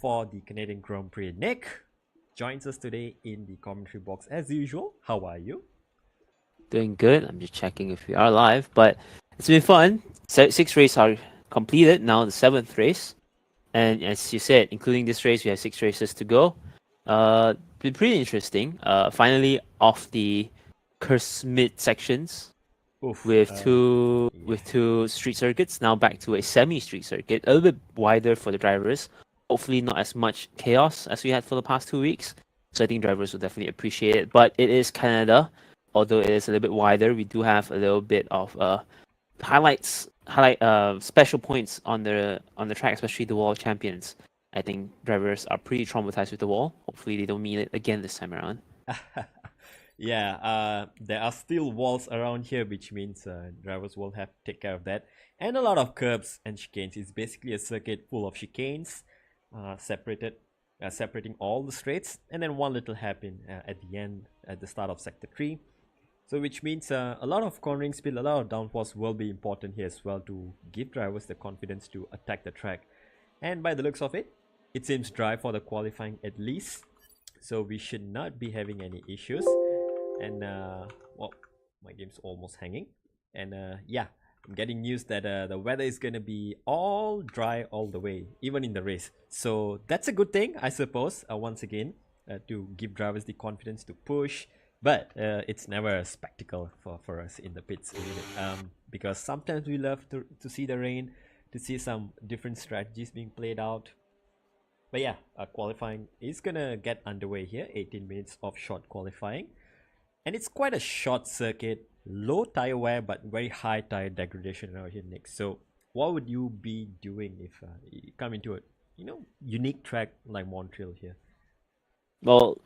for the Canadian Grand Prix. Nick joins us today in the commentary box as usual. How are you? Doing good. I'm just checking if we are live, but it's been fun. Six races are completed. Now the seventh race, and as you said, including this race, we have six races to go. Been pretty interesting. Finally off the cursed mid sections Oof. with two Yeah. with two street circuits. Now back to a semi-street circuit, a little bit wider for the drivers. Hopefully, not as much chaos as we had for the past 2 weeks. So I think drivers will definitely appreciate it. But it is Canada, although it is a little bit wider. We do have a little bit of highlight special points on the track, especially the wall champions. I think drivers are pretty traumatized with the wall. Hopefully, they don't meet it again this time around. Yeah, there are still walls around here, which means drivers will have to take care of that. And a lot of curbs and chicanes. It's basically a circuit full of chicanes, separating all the straights, and then one little hairpin at the end, at the start of Sector 3. So which means a lot of cornering speed, a lot of downforce will be important here as well to give drivers the confidence to attack the track. And by the looks of it, it seems dry for the qualifying at least. So we should not be having any issues. And well, my game's almost hanging. And yeah, I'm getting news that the weather is gonna be all dry all the way, even in the race. So that's a good thing, I suppose. Once again, to give drivers the confidence to push. But it's never a spectacle for us in the pits, because sometimes we love to see the rain, to see some different strategies being played out. But yeah, qualifying is gonna get underway here. 18 minutes of short qualifying. And it's quite a short circuit, low tire wear, but very high tire degradation around here, Nick. So what would you be doing if you come into a unique track like Montreal here? Well,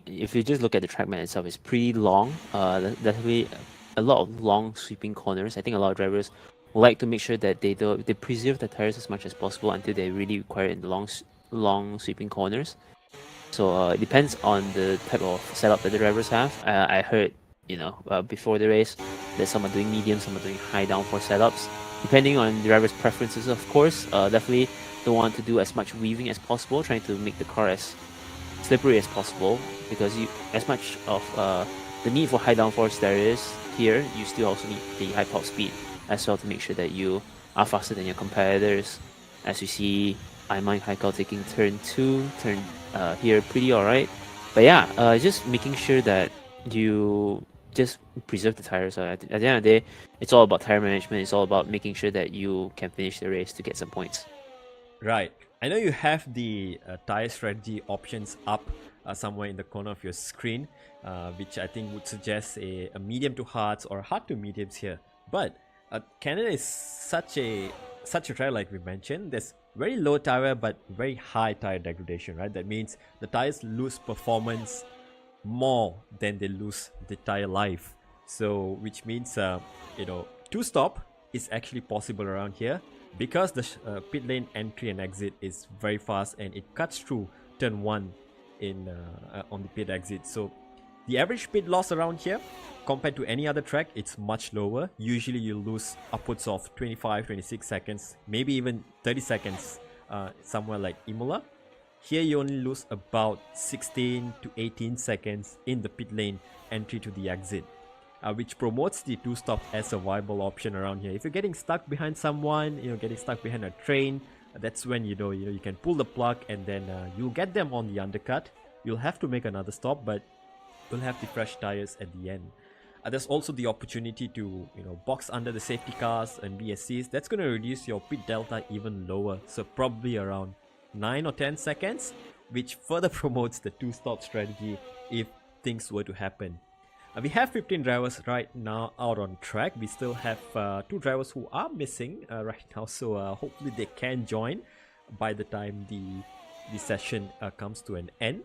if you just look at the trackman itself, it's pretty long. Definitely a lot of long sweeping corners. I think a lot of drivers like to make sure that they preserve the tires as much as possible until they really require it in the long sweeping corners. So it depends on the type of setup that the drivers have. I heard, before the race, that some are doing medium, some are doing high downforce setups. Depending on the driver's preferences, of course. Definitely don't want to do as much weaving as possible, trying to make the car as slippery as possible, because as much of the need for high downforce there is here, you still also need the high top speed as well to make sure that you are faster than your competitors. As you see, Aiman Haikal taking turn 2, here pretty alright. But yeah, just making sure that you just preserve the tires. At the end of the day, it's all about tire management. It's all about making sure that you can finish the race to get some points. Right. I know you have the tire strategy options up somewhere in the corner of your screen, which I think would suggest a medium to hards or hard to mediums here. But Canada is such a track, like we mentioned. There's very low tire but very high tire degradation, right? That means the tires lose performance more than they lose the tire life. So which means two stop is actually possible around here, because the pit lane entry and exit is very fast and it cuts through turn 1 on the pit exit. So the average pit loss around here compared to any other track, it's much lower. Usually you lose upwards of 25-26 seconds, maybe even 30 seconds somewhere like Imola. Here you only lose about 16 to 18 seconds in the pit lane entry to the exit, which promotes the two stop as a viable option around here. If you're getting stuck behind someone, getting stuck behind a train, that's when you can pull the plug, and then you'll get them on the undercut. You'll have to make another stop, but you'll have the fresh tires at the end. There's also the opportunity to box under the safety cars and BSCs. That's going to reduce your pit delta even lower, so probably around 9 or 10 seconds, which further promotes the two-stop strategy if things were to happen. We have 15 drivers right now out on track. We still have 2 drivers who are missing right now, so hopefully they can join by the time the session comes to an end.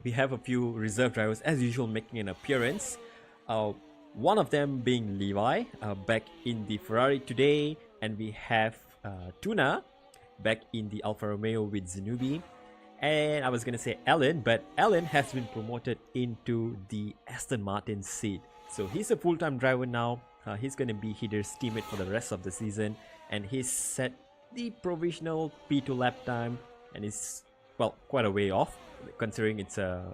We have a few reserve drivers as usual making an appearance. One of them being Levi, back in the Ferrari today, and we have Tuna back in the Alfa Romeo with Zanubi. And I was gonna say Alan, but Alan has been promoted into the Aston Martin seat. So he's a full-time driver now. He's gonna be Hider's teammate for the rest of the season, and he's set the provisional P2 lap time, and he's well, quite a way off, considering it's a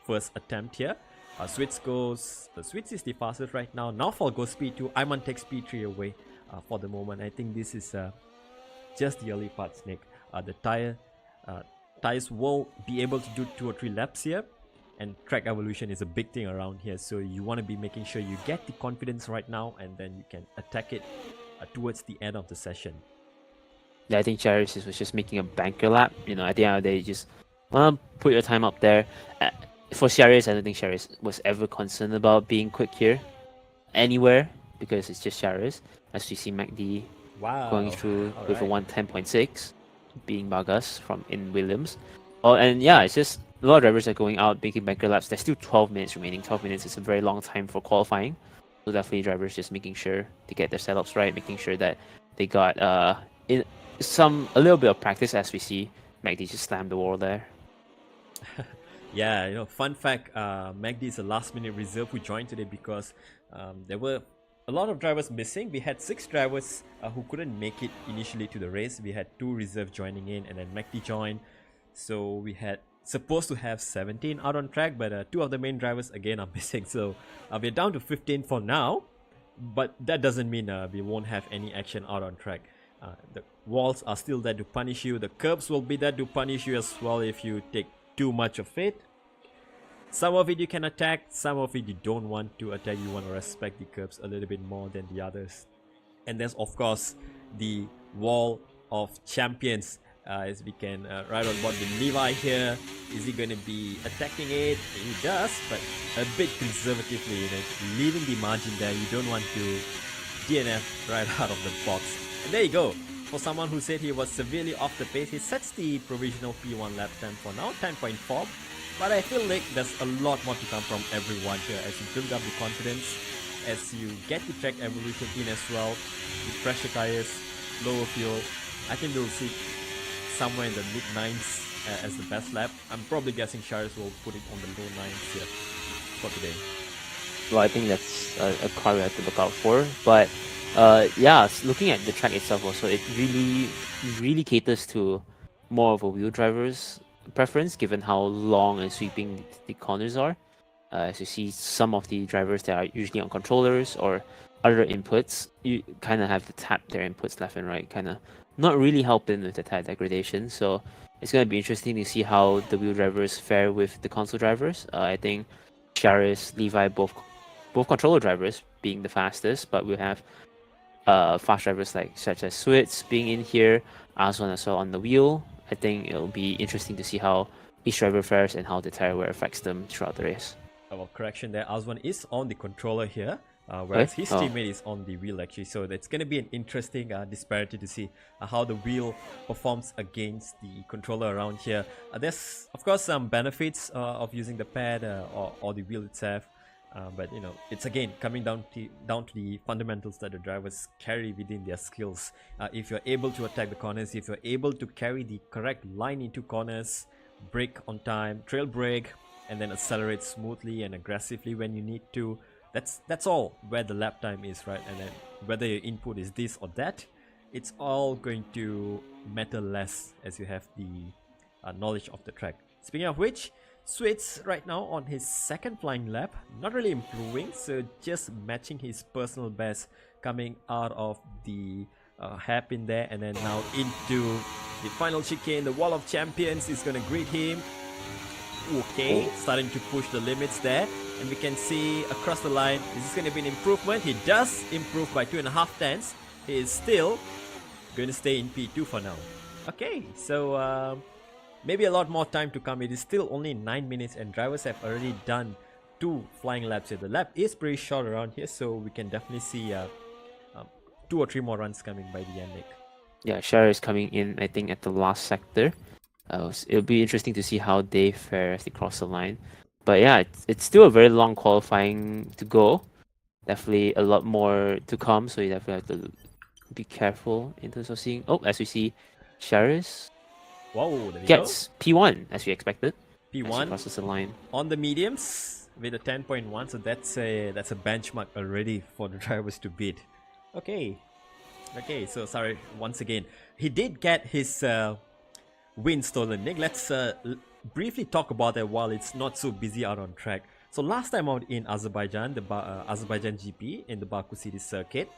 first attempt here. Switz is the fastest right now. Norfolk goes speed 2. Iman takes speed 3 away for the moment. I think this is just the early parts, Nick. The tires won't be able to do 2 or 3 laps here, and track evolution is a big thing around here, so you want to be making sure you get the confidence right now, and then you can attack it towards the end of the session. Yeah, I think Charis was just making a banker lap. You know, at the end of the day, you just want to put your time up there. For Charis, I don't think Charis was ever concerned about being quick here anywhere, because it's just Charis. As we see MacD going through with a 110.6, being Vargas from in Williams. Oh, and yeah, it's just a lot of drivers are going out making banker laps. There's still 12 minutes remaining. 12 minutes is a very long time for qualifying. So definitely drivers just making sure to get their setups right, making sure that they got a little bit of practice. As we see MacD just slam the wall there. Yeah, you know, fun fact, MacD is a last minute reserve who joined today because there were a lot of drivers missing. We had 6 drivers who couldn't make it initially to the race. We had 2 reserve joining in, and then MacD joined. So we had supposed to have 17 out on track, but 2 of the main drivers again are missing. So we're down to 15 for now, but that doesn't mean we won't have any action out on track. The walls are still there to punish you. The curbs will be there to punish you as well if you take too much of it. Some of it you can attack, some of it you don't want to attack. You want to respect the curbs a little bit more than the others. And there's of course the wall of champions, as we can ride on board with Levi here. Is he going to be attacking it? He does, but a bit conservatively, you know, leaving the margin there. You don't want to DNF right out of the box. And there you go. For someone who said he was severely off the pace, he sets the provisional P1 lap time for now, 10.4. But I feel like there's a lot more to come from everyone here as you build up the confidence, as you get the track evolution in as well, with fresher tires, lower fuel. I think we'll see somewhere in the mid 9s as the best lap. I'm probably guessing Charis will put it on the low 9s here for today. Well, I think that's a car we have to look out for. But yeah, looking at the track itself also, it really caters to more of a wheel driver's preference, given how long and sweeping the corners are. As you see, some of the drivers that are usually on controllers or other inputs, you kind of have to tap their inputs left and right, kind of not really helping with the tire degradation. So it's going to be interesting to see how the wheel drivers fare with the console drivers. I think Charis, Levi, both controller drivers being the fastest, but we have fast drivers such as Switz being in here, Aswan as well on the wheel. I think it'll be interesting to see how each driver fares and how the tire wear affects them throughout the race. Well, correction there, Aswan is on the controller here, whereas his teammate is on the wheel actually. So it's going to be an interesting disparity to see how the wheel performs against the controller around here. There's of course some benefits of using the pad or the wheel itself. But you know, it's again coming down to the fundamentals that the drivers carry within their skills. If you're able to attack the corners, if you're able to carry the correct line into corners, brake on time, trail brake, and then accelerate smoothly and aggressively when you need to, that's all where the lap time is, right? And then whether your input is this or that, it's all going to matter less as you have the knowledge of the track. Speaking of which, Switz right now on his second flying lap, not really improving, so just matching his personal best, coming out of the hairpin there, and then now into the final chicane. The wall of champions is going to greet him. Okay, starting to push the limits there, and we can see across the line, this is going to be an improvement. He does improve by 2.5 tenths. He is still going to stay in P2 for now. Okay, so maybe a lot more time to come. It is still only 9 minutes and drivers have already done 2 flying laps here. The lap is pretty short around here, so we can definitely see 2 or 3 more runs coming by the end, Nick. Yeah, Shara is coming in, I think, at the last sector. It'll be interesting to see how they fare as they cross the line. But yeah, it's still a very long qualifying to go. Definitely a lot more to come, so you definitely have to be careful in terms of seeing. Oh, as we see, Charis gets P1 as we expected. P1 crosses the line on the mediums with a 10.1, so that's a benchmark already for the drivers to beat. Okay, so sorry once again. He did get his win stolen. Nick, let's briefly talk about that while it's not so busy out on track. So last time out in Azerbaijan, the Azerbaijan GP in the Baku City circuit,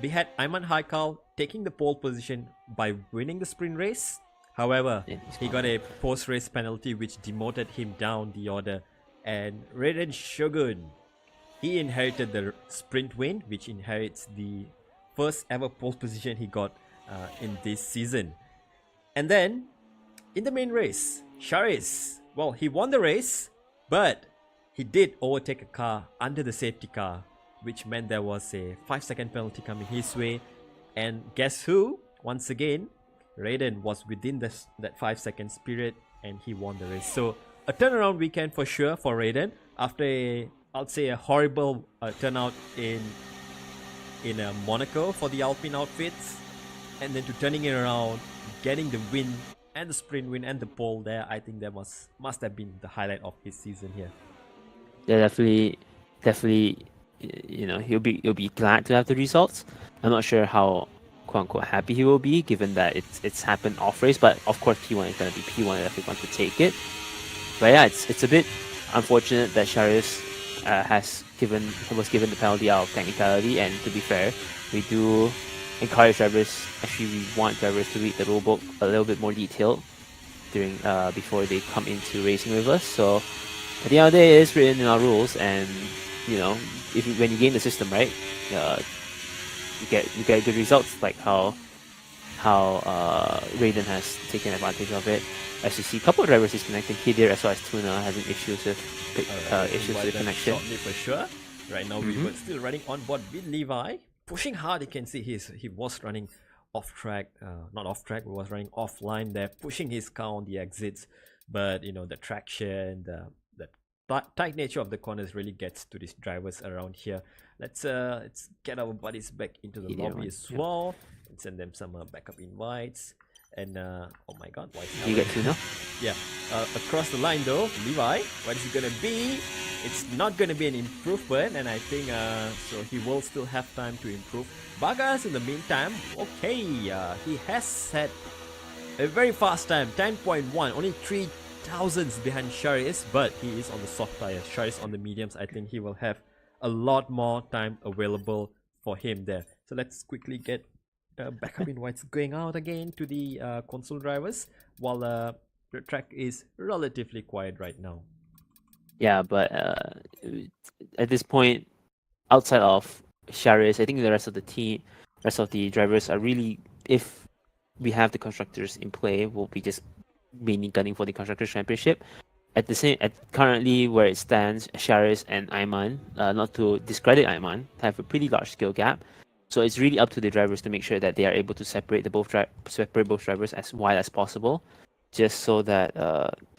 we had Ayman Haikal taking the pole position by winning the sprint race. However, he got a post-race penalty which demoted him down the order. And Raiden Shogun, he inherited the sprint win, which inherits the first ever pole position he got in this season. And then, in the main race, Charis, well, he won the race, but he did overtake a car under the safety car, which meant there was a 5-second penalty coming his way. And guess who? Once again, Raiden was within that 5 seconds period and he won the race. So a turnaround weekend for sure for Raiden after I'd say a horrible turnout in Monaco for the Alpine outfits, and then to turning it around, getting the win and the sprint win and the pole there. I think that must have been the highlight of his season here. Yeah, definitely. You know, he'll be glad to have the results. I'm not sure how quote unquote happy he will be given that it's happened off race, but of course P1 is gonna be P1 if he wants to take it. But yeah, it's a bit unfortunate that Charis was given the penalty out of technicality, and to be fair, we do encourage drivers, actually we want drivers to read the rulebook a little bit more detailed during before they come into racing with us. So at the end of the day, it is written in our rules, and you know, when you game the system right, you get good results, like how Raiden has taken advantage of it. As you see, a couple of drivers disconnecting. Kidir as well as Tuna having issues with connection. Shortly for sure. Right now we were still running on board with Levi, pushing hard. You can see he was running off track, not off track, but was running offline there, pushing his car on the exits. But you know, the traction, the tight nature of the corners really gets to these drivers around here. Let's get our buddies back into the lobby as well and send them some backup invites. And oh my god, why you get to know? Yeah, across the line though, Levi, what is it gonna be? It's not gonna be an improvement, and I think so he will still have time to improve. Bagas in the meantime, okay, he has set a very fast time, 10.1, only 3 thousandths behind Charis, but he is on the soft tires. Charis on the mediums. I think he will have a lot more time available for him there. So let's quickly get backup invites going out again to the console drivers while the track is relatively quiet right now. Yeah, but at this point, outside of Charis, I think the rest of the drivers are really, if we have the constructors in play, will be just mainly gunning for the constructors championship. Currently where it stands, Charis and Ayman, not to discredit Ayman, have a pretty large skill gap. So it's really up to the drivers to make sure that they are able to separate both drivers as wide as possible, just so that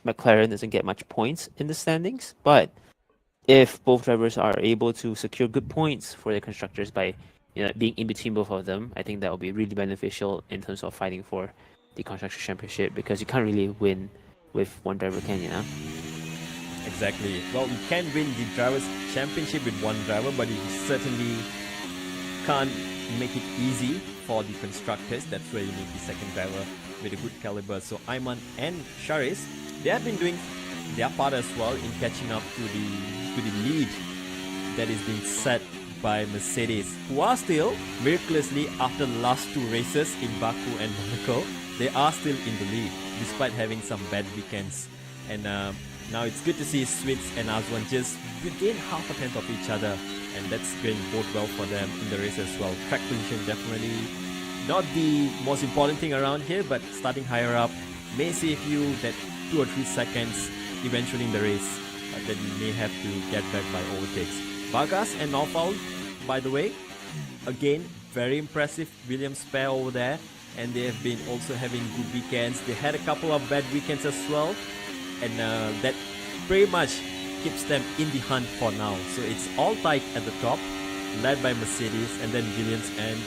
McLaren doesn't get much points in the standings. But if both drivers are able to secure good points for the constructors by being in between both of them, I think that will be really beneficial in terms of fighting for the constructors championship, because you can't really win with one driver, can you know? Exactly. Well, you can win the drivers championship with one driver, but you certainly can't make it easy for the constructors. That's where you need the second driver with a good caliber. So Ayman and Charis, they have been doing their part as well in catching up to the lead that is being set by Mercedes, who are still miraculously, after the last 2 races in Baku and Monaco, they are still in the lead despite having some bad weekends. And now it's good to see Switz and Azwan just within half a tenth of each other, and that's going to bode well for them in the race as well. Track position definitely not the most important thing around here, but starting higher up may save you that 2 or 3 seconds eventually in the race that you may have to get back by overtakes. Vargas and Naufal, by the way, again, very impressive Williams pair over there, and they have been also having good weekends. They had a couple of bad weekends as well, and that pretty much keeps them in the hunt for now. So it's all tight at the top, led by Mercedes and then Williams, and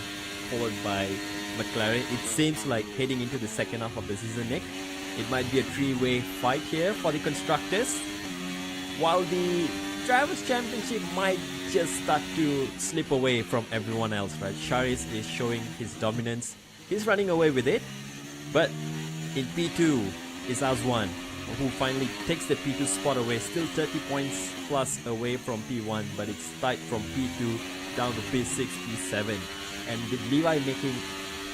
followed by McLaren. It seems like heading into the second half of the season, Nick, it might be a 3-way fight here for the constructors, while the Drivers' Championship might just start to slip away from everyone else, right? Charis is showing his dominance. He's running away with it, but In P2 is Azwan, who finally takes the P2 spot away, still 30 points plus away from P1, but it's tied from P2 down to P6, P7. And with Levi making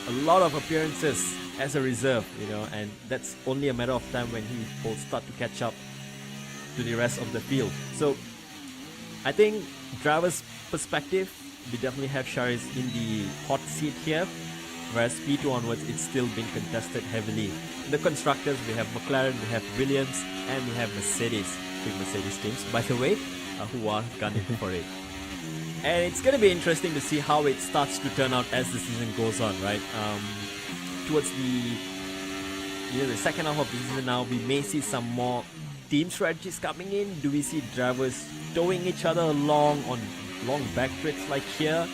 a lot of appearances as a reserve, and that's only a matter of time when he will start to catch up to the rest of the field. So I think driver's perspective, we definitely have Charis in the hot seat here, whereas P2 onwards, it's still been contested heavily. In the constructors, we have McLaren, we have Williams, and we have Mercedes, big Mercedes teams, by the way, who are gunning for it. And it's going to be interesting to see how it starts to turn out as the season goes on, right? Towards the second half of the season now, we may see some more team strategies coming in. Do we see drivers towing each other along on long back straights like here?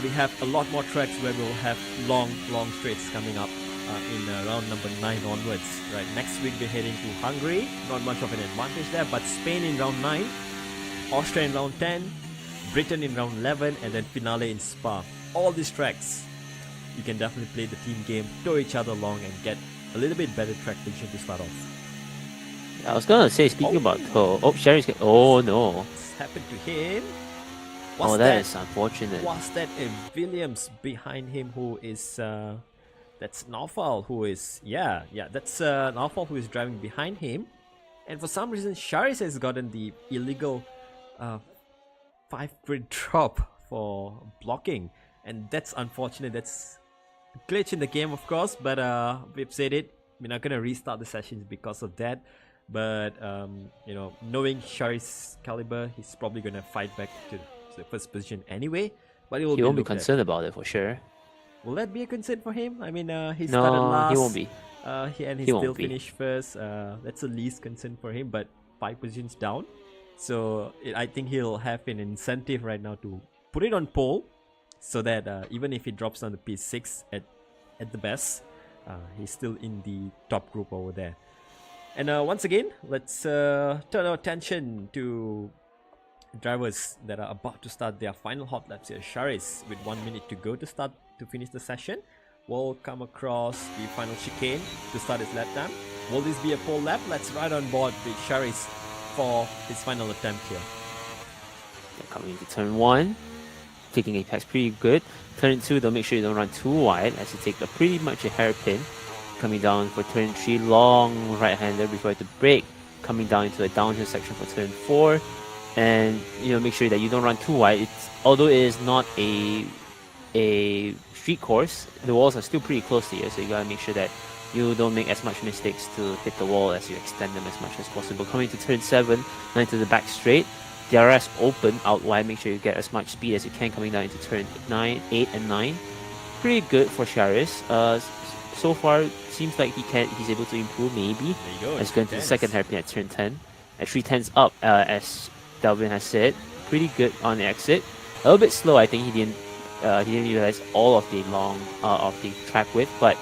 We have a lot more tracks where we'll have long straights coming up in round number 9 onwards. Right, next week we're heading to Hungary. Not much of an advantage there, but Spain in round 9, Austria in round 10, Britain in round 11, and then finale in Spa. All these tracks, you can definitely play the team game, tow each other along, and get a little bit better track position to start off. I was gonna say, speaking about tow. Oh, Sherry's. Oh no! What's happened to him? That is unfortunate. Was that a Williams behind him who is that's Naufal who is that's Naufal who is driving behind him, and for some reason Charis has gotten the illegal 5-grid drop for blocking, and that's unfortunate. That's a glitch in the game, of course, but we've said it, we're not gonna restart the sessions because of that. But knowing Charis' caliber, he's probably gonna fight back to the first position anyway, but he won't be concerned about it for sure. Will that be a concern for him? I mean, he started last. He won't be. He still finished first. That's the least concern for him, but 5 positions down. So I think he'll have an incentive right now to put it on pole, so that even if he drops down to P6 at the best, he's still in the top group over there. And once again, let's turn our attention to drivers that are about to start their final hot laps here. Charis, with 1 minute to go to finish the session, will come across the final chicane to start his lap time. Will this be a pole lap? Let's ride on board with Charis for his final attempt here. Coming into turn 1, taking apex pretty good. Turn 2, though, make sure you don't run too wide as you take pretty much a hairpin. Coming down for turn 3, long right-hander before you have to brake. Coming down into a downhill section for turn 4. And make sure that you don't run too wide. Although it is not a street course, the walls are still pretty close to you, so you gotta make sure that you don't make as much mistakes to hit the wall as you extend them as much as possible. Coming to turn 7, now into the back straight. DRS open out wide. Make sure you get as much speed as you can coming down into turn 8 and 9. Pretty good for Charis. So far, seems like he's able to improve. Maybe. There you go. Let's go into the second hairpin at turn 10. At 3 tenths up, as Delvin has said, pretty good on the exit. A little bit slow. I think he didn't realize all of the long of the track width, but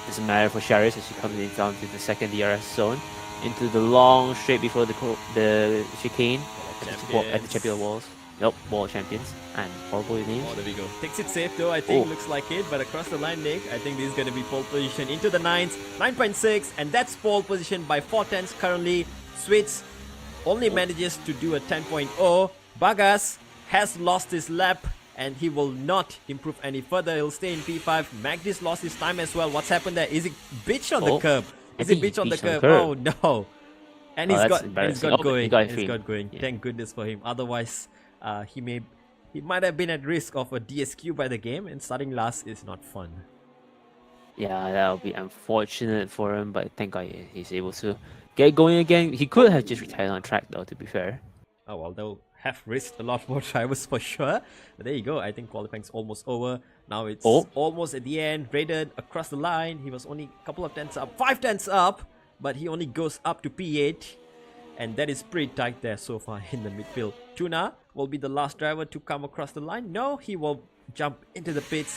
doesn't matter for Charis as he comes in down to the second DRS zone into the long straight before the chicane at the champion walls. Nope, wall champions and horrible names. Oh, there we go. Takes it safe though, I think. Looks like it, but across the line, Nick, I think this is going to be pole position into the 9s, 9.6, and that's pole position by 4 tenths currently. Switz only manages to do a 10.0. Bagas has lost his lap and he will not improve any further. He'll stay in P5. Magdis lost his time as well. What's happened there? Is he bitched on the curb? Is he bitched on the curb? Oh no. And he's got going. Yeah. Thank goodness for him. Otherwise, he might have been at risk of a DSQ by the game, and starting last is not fun. Yeah, that would be unfortunate for him, but thank God he's able to get going again. He could have just retired on track though, to be fair. Oh well, they'll have risked a lot more drivers for sure. But there you go. I think qualifying's almost over. Now it's almost at the end. Raiden across the line. He was only a couple of tenths up, 5 tenths up, but he only goes up to P8. And that is pretty tight there so far in the midfield. Tuna will be the last driver to come across the line. No, he will jump into the pits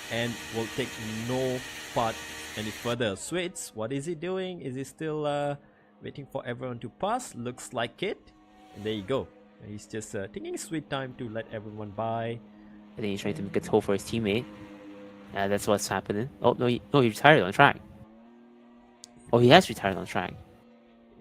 and will take no part any further. Switz, what is he doing? Is he still waiting for everyone to pass? Looks like it. And there you go. He's just taking his sweet time to let everyone by. I think he's trying to make a toll for his teammate. Yeah, that's what's happening. Oh, no, he retired on track. Oh, he has retired on track.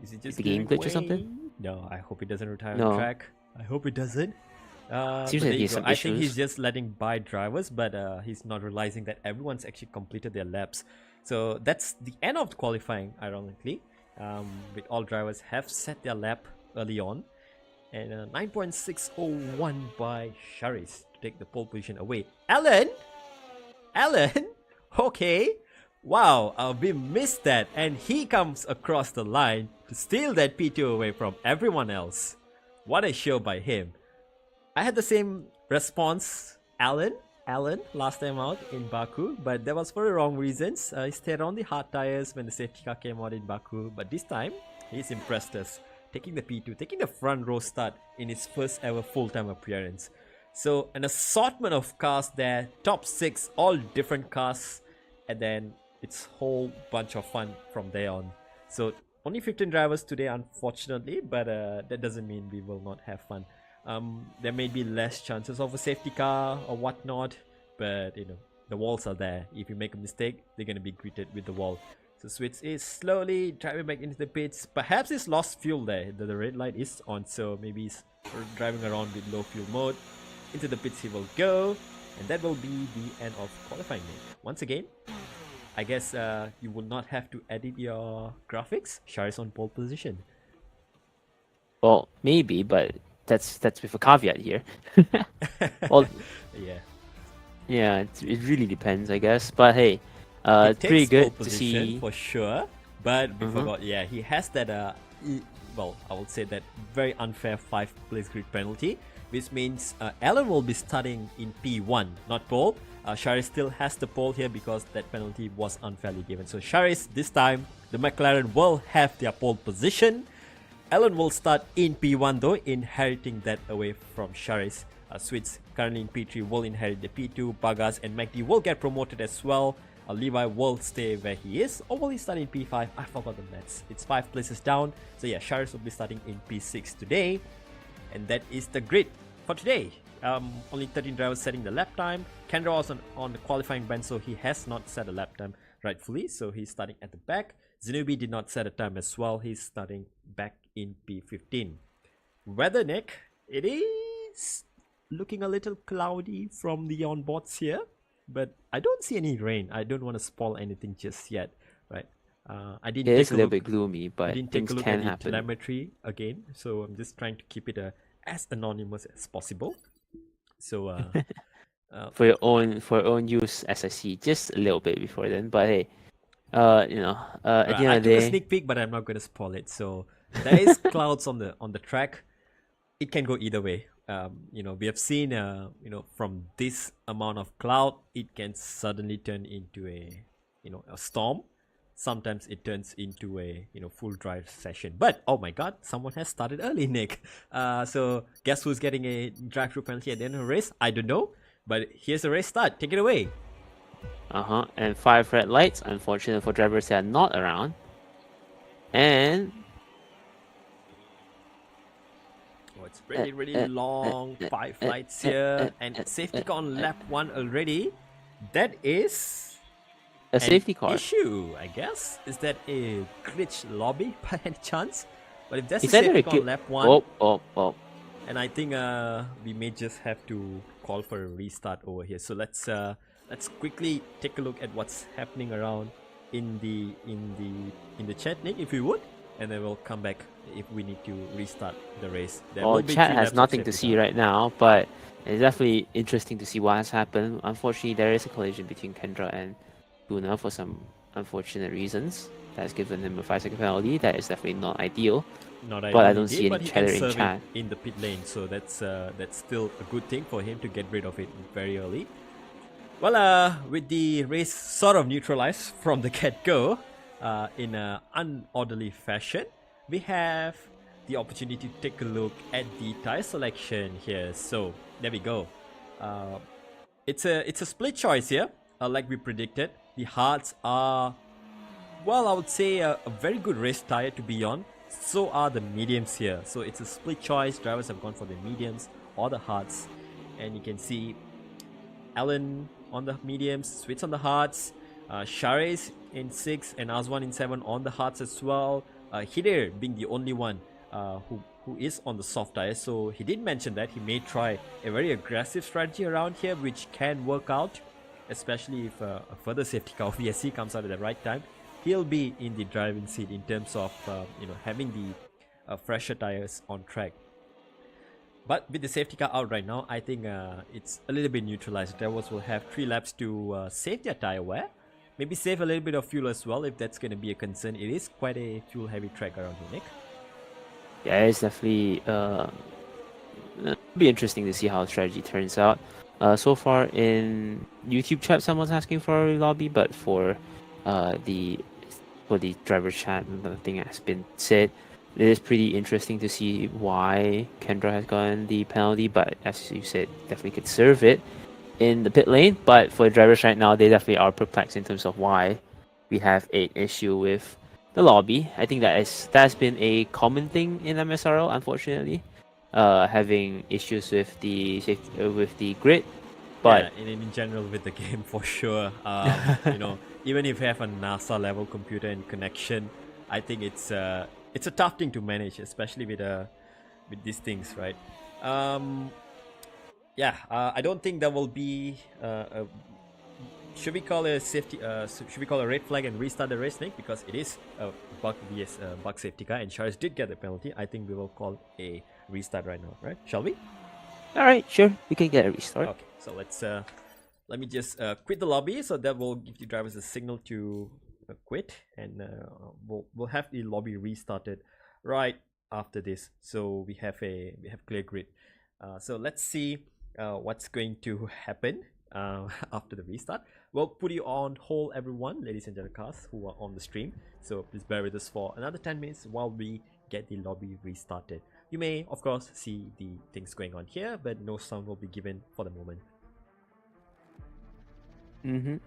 Is he just the game giving glitch or something? way? No, I hope he doesn't retire on No. track. I hope he doesn't. Seems But like there he you has go. some I think he's issues. just letting by drivers, but he's not realizing that everyone's actually completed their laps. So that's the end of the qualifying, ironically. With all drivers have set their lap early on. And 9.601 by Sharis to take the pole position away. Alan? Okay. Wow, we missed that. And he comes across the line to steal that P2 away from everyone else. What a show by him. I had the same response, Alan, last time out in Baku, but that was for the wrong reasons. He stayed on the hard tires when the safety car came out in Baku, but this time, he's impressed us, taking the P2, taking the front row start in his first ever full-time appearance. So, an assortment of cars there, top 6, all different cars, and then it's whole bunch of fun from there on. So, only 15 drivers today, unfortunately, but that doesn't mean we will not have fun. There may be less chances of a safety car or whatnot, but you know, the walls are there. If you make a mistake, they're going to be greeted with the wall. So Switz is slowly driving back into the pits. Perhaps he's lost fuel there. The red light is on, so maybe he's driving around with low fuel mode. Into the pits he will go, and that will be the end of qualifying day. Once again, I guess you will not have to edit your graphics. Shar is on pole position. Well, maybe, but that's with a caveat here. Well, yeah, it really depends, I guess. But hey, it's pretty good to see for sure. But we forgot. Yeah, he has that. Well, I would say that very unfair 5-place grid penalty, which means Alan will be starting in P1, not pole. Sharis still has the pole here because that penalty was unfairly given. So Sharis, this time, the McLaren will have their pole position. Alan will start in P1 though, inheriting that away from Sharis. Switz currently in P3 will inherit the P2. Bagas and McD will get promoted as well. Levi will stay where he is, or will he start in P5? I forgot the maths. It's 5 places down. So yeah, Sharis will be starting in P6 today. And that is the grid for today. Only 13 drivers setting the lap time. Kendra was on the qualifying bench, so he has not set a lap time rightfully. So he's starting at the back. Zenubi did not set a time as well. He's starting back in P15. Weather, Nick, it is looking a little cloudy from the onboards here, but I don't see any rain. I don't want to spoil anything just yet, right? I didn't. It's a little bit gloomy, but I didn't take things a look can at the happen. telemetry again, so I'm just trying to keep it as anonymous as possible. So for your own use, as I see, just a little bit before then. But hey, at the end of the I took day, a sneak peek, but I'm not going to spoil it. So there is clouds on the track. It can go either way. We have seen, from this amount of cloud, it can suddenly turn into a storm. Sometimes it turns into a full drive session. But oh my god, someone has started early, Nick. So guess who's getting a drive-through penalty at the end of the race? I don't know, but here's the race start. Take it away. And 5 red lights. Unfortunately for drivers that are not around. And it's really long 5 lights here, and safety car on lap 1 already. That is a safety car issue, I guess. Is that a glitch lobby by any chance? But if that's Is a that safety a car on lap 1, and I think we may just have to call for a restart over here. So let's quickly take a look at what's happening around in the chat, Nick, if you would, and then we'll come back if we need to restart the race. Chat has nothing to see right now, but it's definitely interesting to see what has happened. Unfortunately, there is a collision between Kendra and Luna for some unfortunate reasons. That has given him a 5-second penalty. That is definitely not ideal. But I don't see any chatter in chat. In the pit lane, so that's still a good thing for him to get rid of it very early. Well, with the race sort of neutralized from the get-go, in an unorderly fashion, we have the opportunity to take a look at the tire selection here. So there we go. It's a split choice here, like we predicted. The hards are, well, I would say a very good race tire to be on. So are the mediums here. So it's a split choice. Drivers have gone for the mediums or the hards, and you can see Alan on the mediums, Switz on the hards. Sharis in 6 and Azwan in 7 on the hards as well. Hidir being the only one who is on the soft tires, so he did mention that he may try a very aggressive strategy around here, which can work out, especially if a further safety car of VSC comes out at the right time. He'll be in the driving seat in terms of having the fresher tires on track. But with the safety car out right now, I think it's a little bit neutralized. Drivers will have 3 laps to save their tire wear. Maybe save a little bit of fuel as well if that's going to be a concern. It is quite a fuel heavy track around here, Nick. Yeah, it's definitely it'll be interesting to see how the strategy turns out. So far in YouTube chat, someone's asking for a lobby, but for the driver chat, nothing has been said. It is pretty interesting to see why Kendra has gotten the penalty, but as you said, definitely could serve it in the pit lane. But for the drivers right now, they definitely are perplexed in terms of why we have an issue with the lobby. I think that's been a common thing in MSRL, unfortunately, having issues with the grid. But yeah, in general with the game for sure. Even if you have a NASA level computer and connection, I think it's a tough thing to manage, especially with these things, right? Um, I don't think there will be should we call a safety? Should we call a red flag and restart the race, Nick? Because it is a bug safety car, and Charles did get the penalty. I think we will call a restart right now, right? Shall we? all right, sure, we can get a restart. Okay, so let me just quit the lobby, so that will give the drivers a signal to quit, and we'll have the lobby restarted right after this. So we have clear grid. So let's see what's going to happen after the restart. We'll put you on hold, everyone, ladies and gentlemen, who are on the stream. So please bear with us for another 10 minutes while we get the lobby restarted. You may, of course, see the things going on here, but no sound will be given for the moment. Mm-hmm.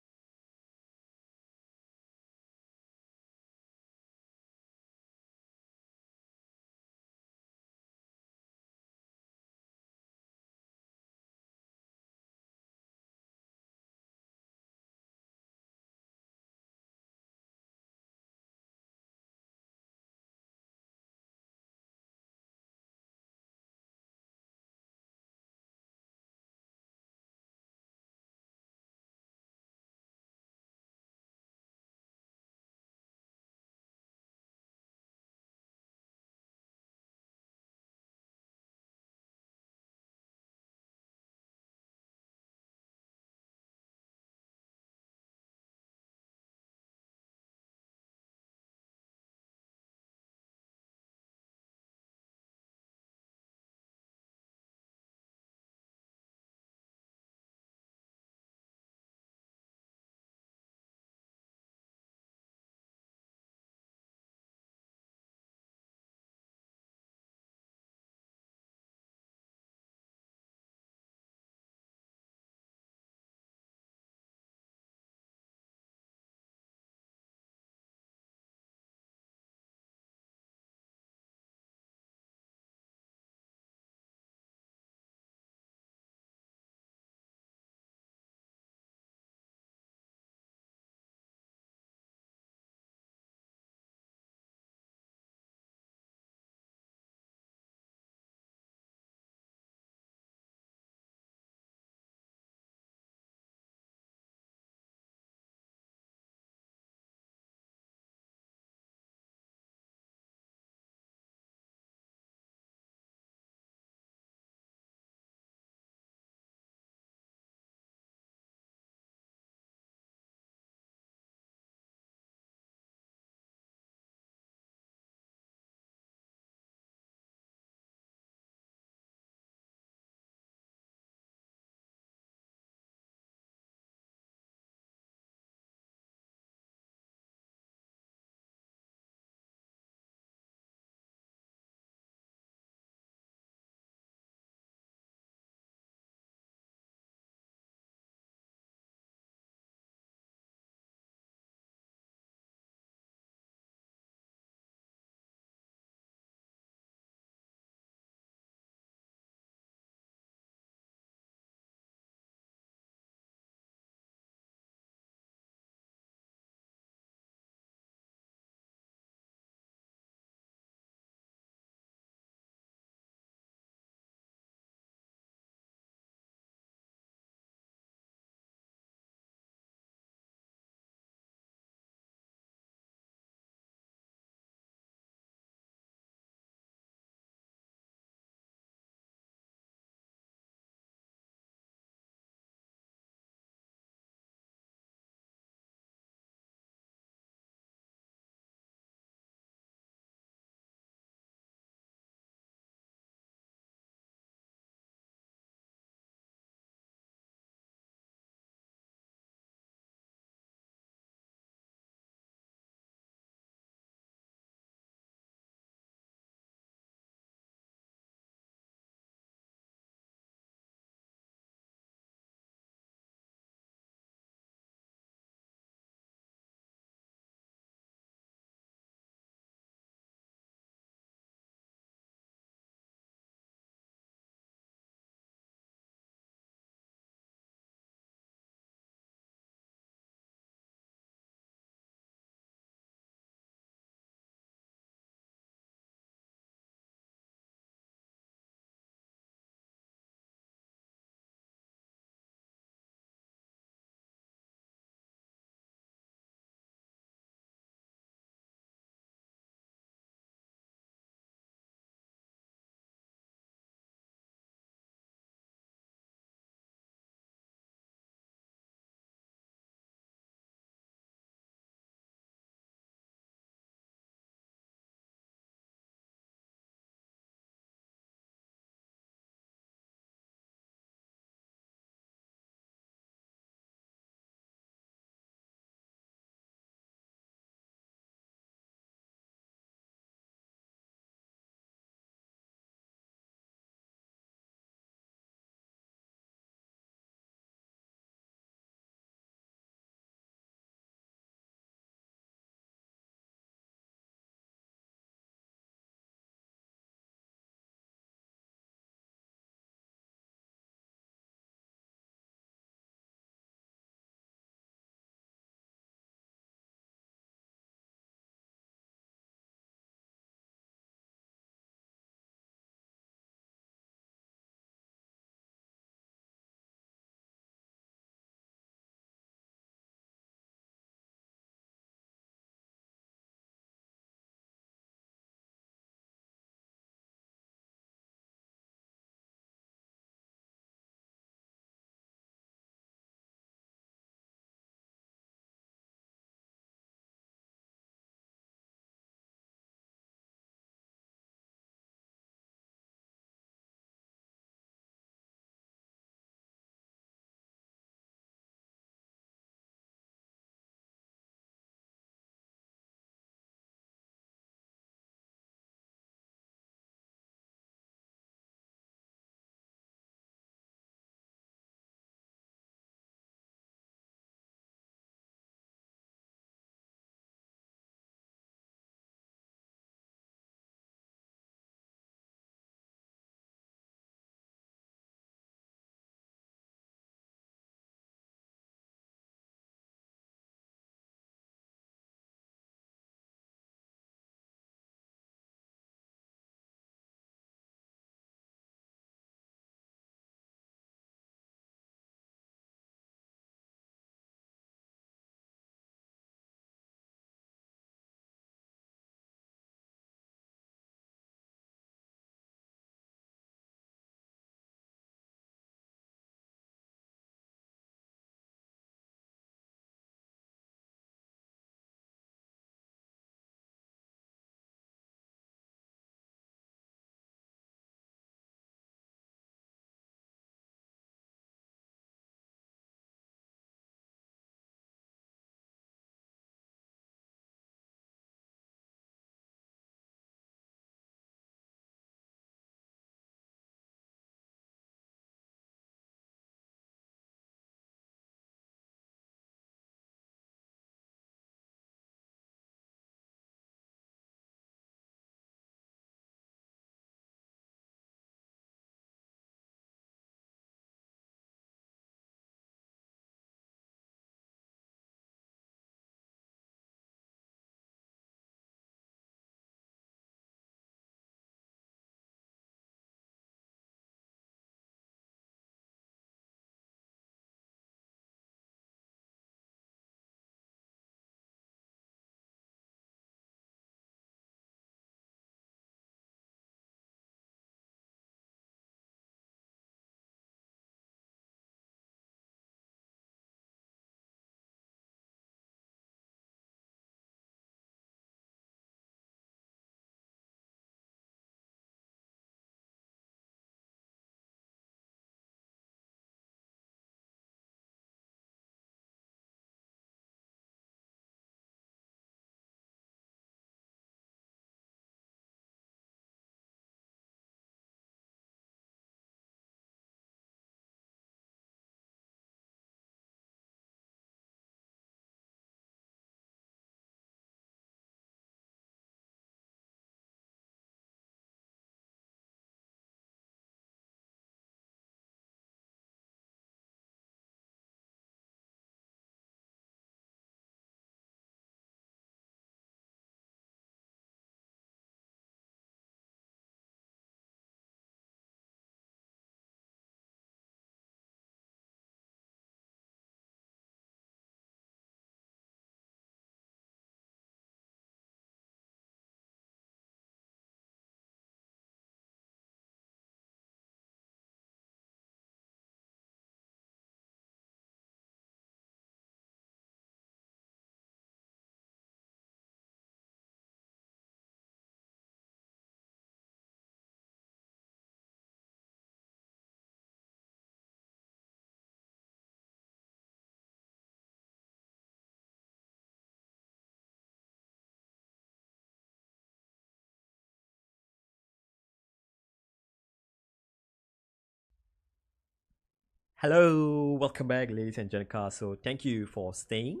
Hello, welcome back, ladies and gentlemen. So, thank you for staying.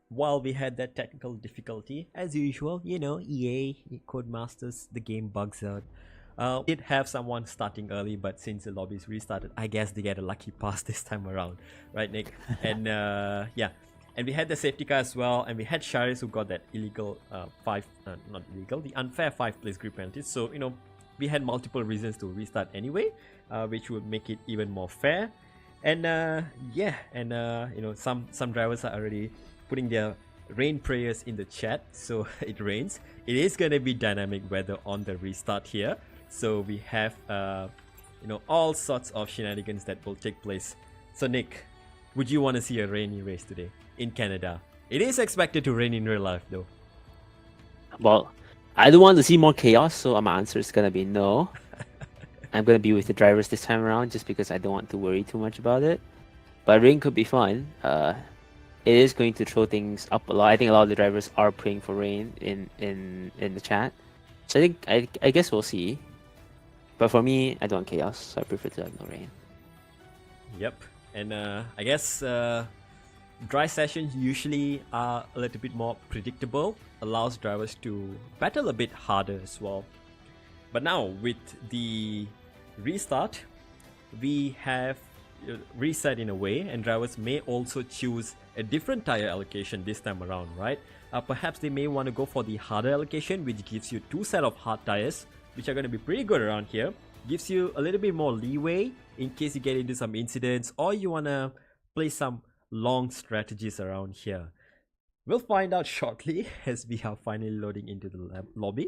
While we had that technical difficulty, as usual, EA, Codemasters, the game bugs out. We did have someone starting early, but since the lobby's restarted, I guess they get a lucky pass this time around, right, Nick? And yeah, and we had the safety car as well, and we had Sharis who got that illegal not illegal, the unfair 5 place grid penalty. So we had multiple reasons to restart anyway, which would make it even more fair. And yeah, and some drivers are already putting their rain prayers in the chat, so it rains. It is gonna be dynamic weather on the restart here, so we have all sorts of shenanigans that will take place. So Nick, would you want to see a rainy race today in Canada? It is expected to rain in real life though. Well, I don't want to see more chaos, so my answer is gonna be no. I'm gonna be with the drivers this time around, just because I don't want to worry too much about it. But rain could be fun. It is going to throw things up a lot. I think a lot of the drivers are praying for rain in the chat. So I guess we'll see. But for me, I don't want chaos, so I prefer to have no rain. Yep, and I guess dry sessions usually are a little bit more predictable, allows drivers to battle a bit harder as well. But now with the restart, we have reset in a way, and drivers may also choose a different tire allocation this time around, right? Perhaps they may want to go for the harder allocation, which gives you 2 set of hard tires, which are going to be pretty good around here. Gives you a little bit more leeway in case you get into some incidents or you want to play some long strategies around here. We'll find out shortly as we are finally loading into the lobby,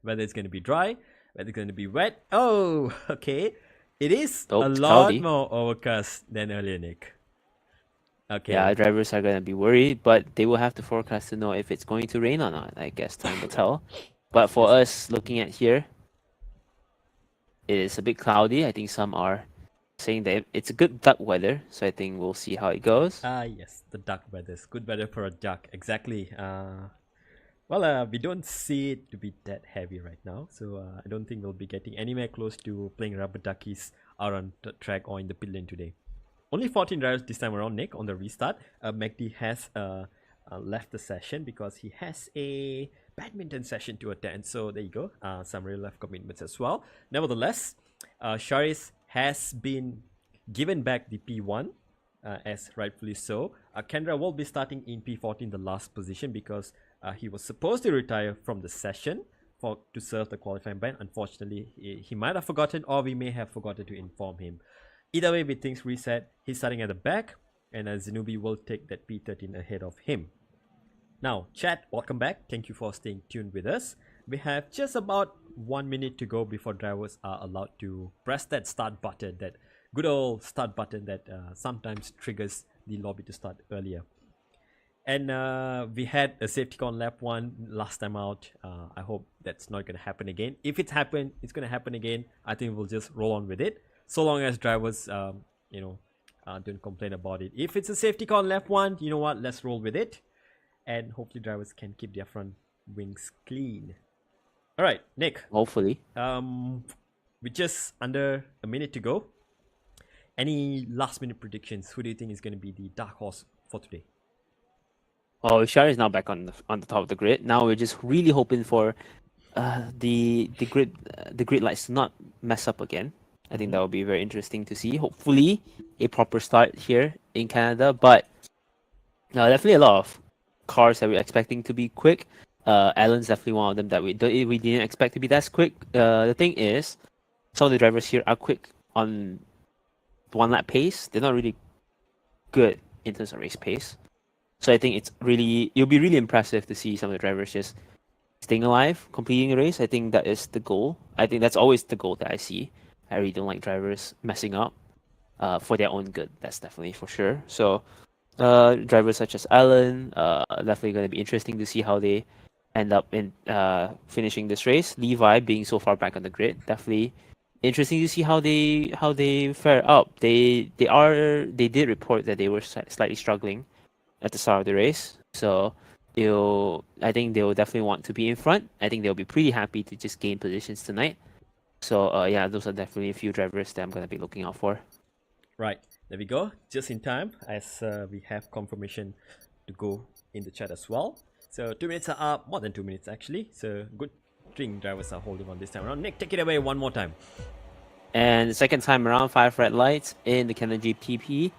whether it's going to be dry, whether it's going to be wet. Oh, okay. It is a lot cloudy. more overcast than earlier, Nick. Okay. Yeah, drivers are gonna be worried, but they will have to forecast to know if it's going to rain or not. I guess time will tell. But for us looking at here, it is a bit cloudy. I think some are saying that it's a good duck weather, so I think we'll see how it goes. Yes, the duck weather is good weather for a duck. Exactly. Well, we don't see it to be that heavy right now, so I don't think we'll be getting anywhere close to playing rubber duckies out on the track or in the pit lane today. Only 14 drivers this time around, Nick, on the restart. McD has left the session because he has a badminton session to attend. So there you go, some real life commitments as well. Nevertheless, Sharis has been given back the P1, as rightfully so. Kendra will be starting in P14, the last position, because he was supposed to retire from the session to serve the qualifying ban. Unfortunately, he might have forgotten, or we may have forgotten to inform him. Either way, with things reset, he's starting at the back, and Zenubi will take that P13 ahead of him. Now, chat, welcome back. Thank you for staying tuned with us. We have just about 1 minute to go before drivers are allowed to press that start button, that good old start button that sometimes triggers the lobby to start earlier. And we had a safety car on lap 1 last time out. I hope that's not going to happen again. If it's happened, it's going to happen again. I think we'll just roll on with it, so long as drivers don't complain about it. If it's a safety car on lap 1, you know what, let's roll with it, and hopefully drivers can keep their front wings clean. All right, Nick, Hopefully. with just under a minute to go, any last minute predictions? Who do you think is going to be the dark horse for today? Oh, Shara is now back on the top of the grid. Now we're just really hoping for the grid lights to not mess up again. I think that will be very interesting to see. Hopefully, a proper start here in Canada, but definitely a lot of cars that we're expecting to be quick. Alan's definitely one of them that we didn't expect to be that quick. The thing is, some of the drivers here are quick on 1 lap pace. They're not really good in terms of race pace. So I think it'll be really impressive to see some of the drivers just staying alive, completing the race. I think that is the goal. I think that's always the goal that I see. I really don't like drivers messing up for their own good. That's definitely for sure. So drivers such as Alan, definitely going to be interesting to see how they end up in finishing this race. Levi being so far back on the grid, definitely interesting to see how they fare up. They did report that they were slightly struggling at the start of the race. So I think they'll definitely want to be in front. I think they'll be pretty happy to just gain positions tonight. So yeah, those are definitely a few drivers that I'm gonna be looking out for. Right. There we go, just in time, as we have confirmation to go in the chat as well. So 2 minutes are up, more than 2 minutes actually. So good thing drivers are holding on this time around. Nick, take it away one more time. And the second time around, 5 red lights in the Canada GP.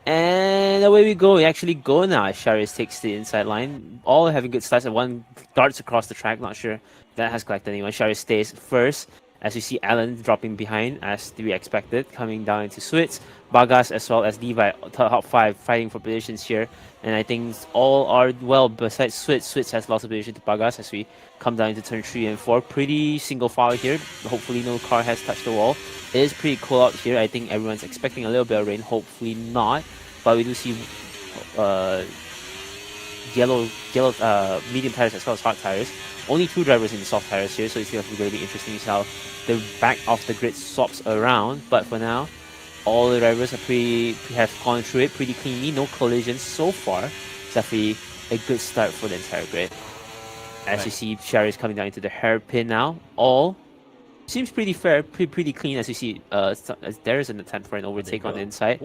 And away we go. We actually go now. Charis takes the inside line. All having good starts, and one darts across the track. Not sure if that has collected anyone. Charis stays first. As we see Alan dropping behind, as we expected, coming down into Switz. Bagas as well as Levi, top 5, fighting for positions here. And I think all are well besides Switz. Switz has lost a position to Bagas as we come down into turn 3 and 4. Pretty single file here. Hopefully no car has touched the wall. It is pretty cool out here. I think everyone's expecting a little bit of rain. Hopefully not. But we do see yellow medium tires as well as hard tires. Only 2 drivers in the soft tires here, so it's going to be interesting to see how the back of the grid swaps around. But for now, all the drivers are have gone through it pretty cleanly. No collisions so far. It's definitely a good start for the entire grid. As you see, Sherry is coming down into the hairpin now. All seems pretty fair, pretty clean. As you see, there is an attempt for an overtake on the inside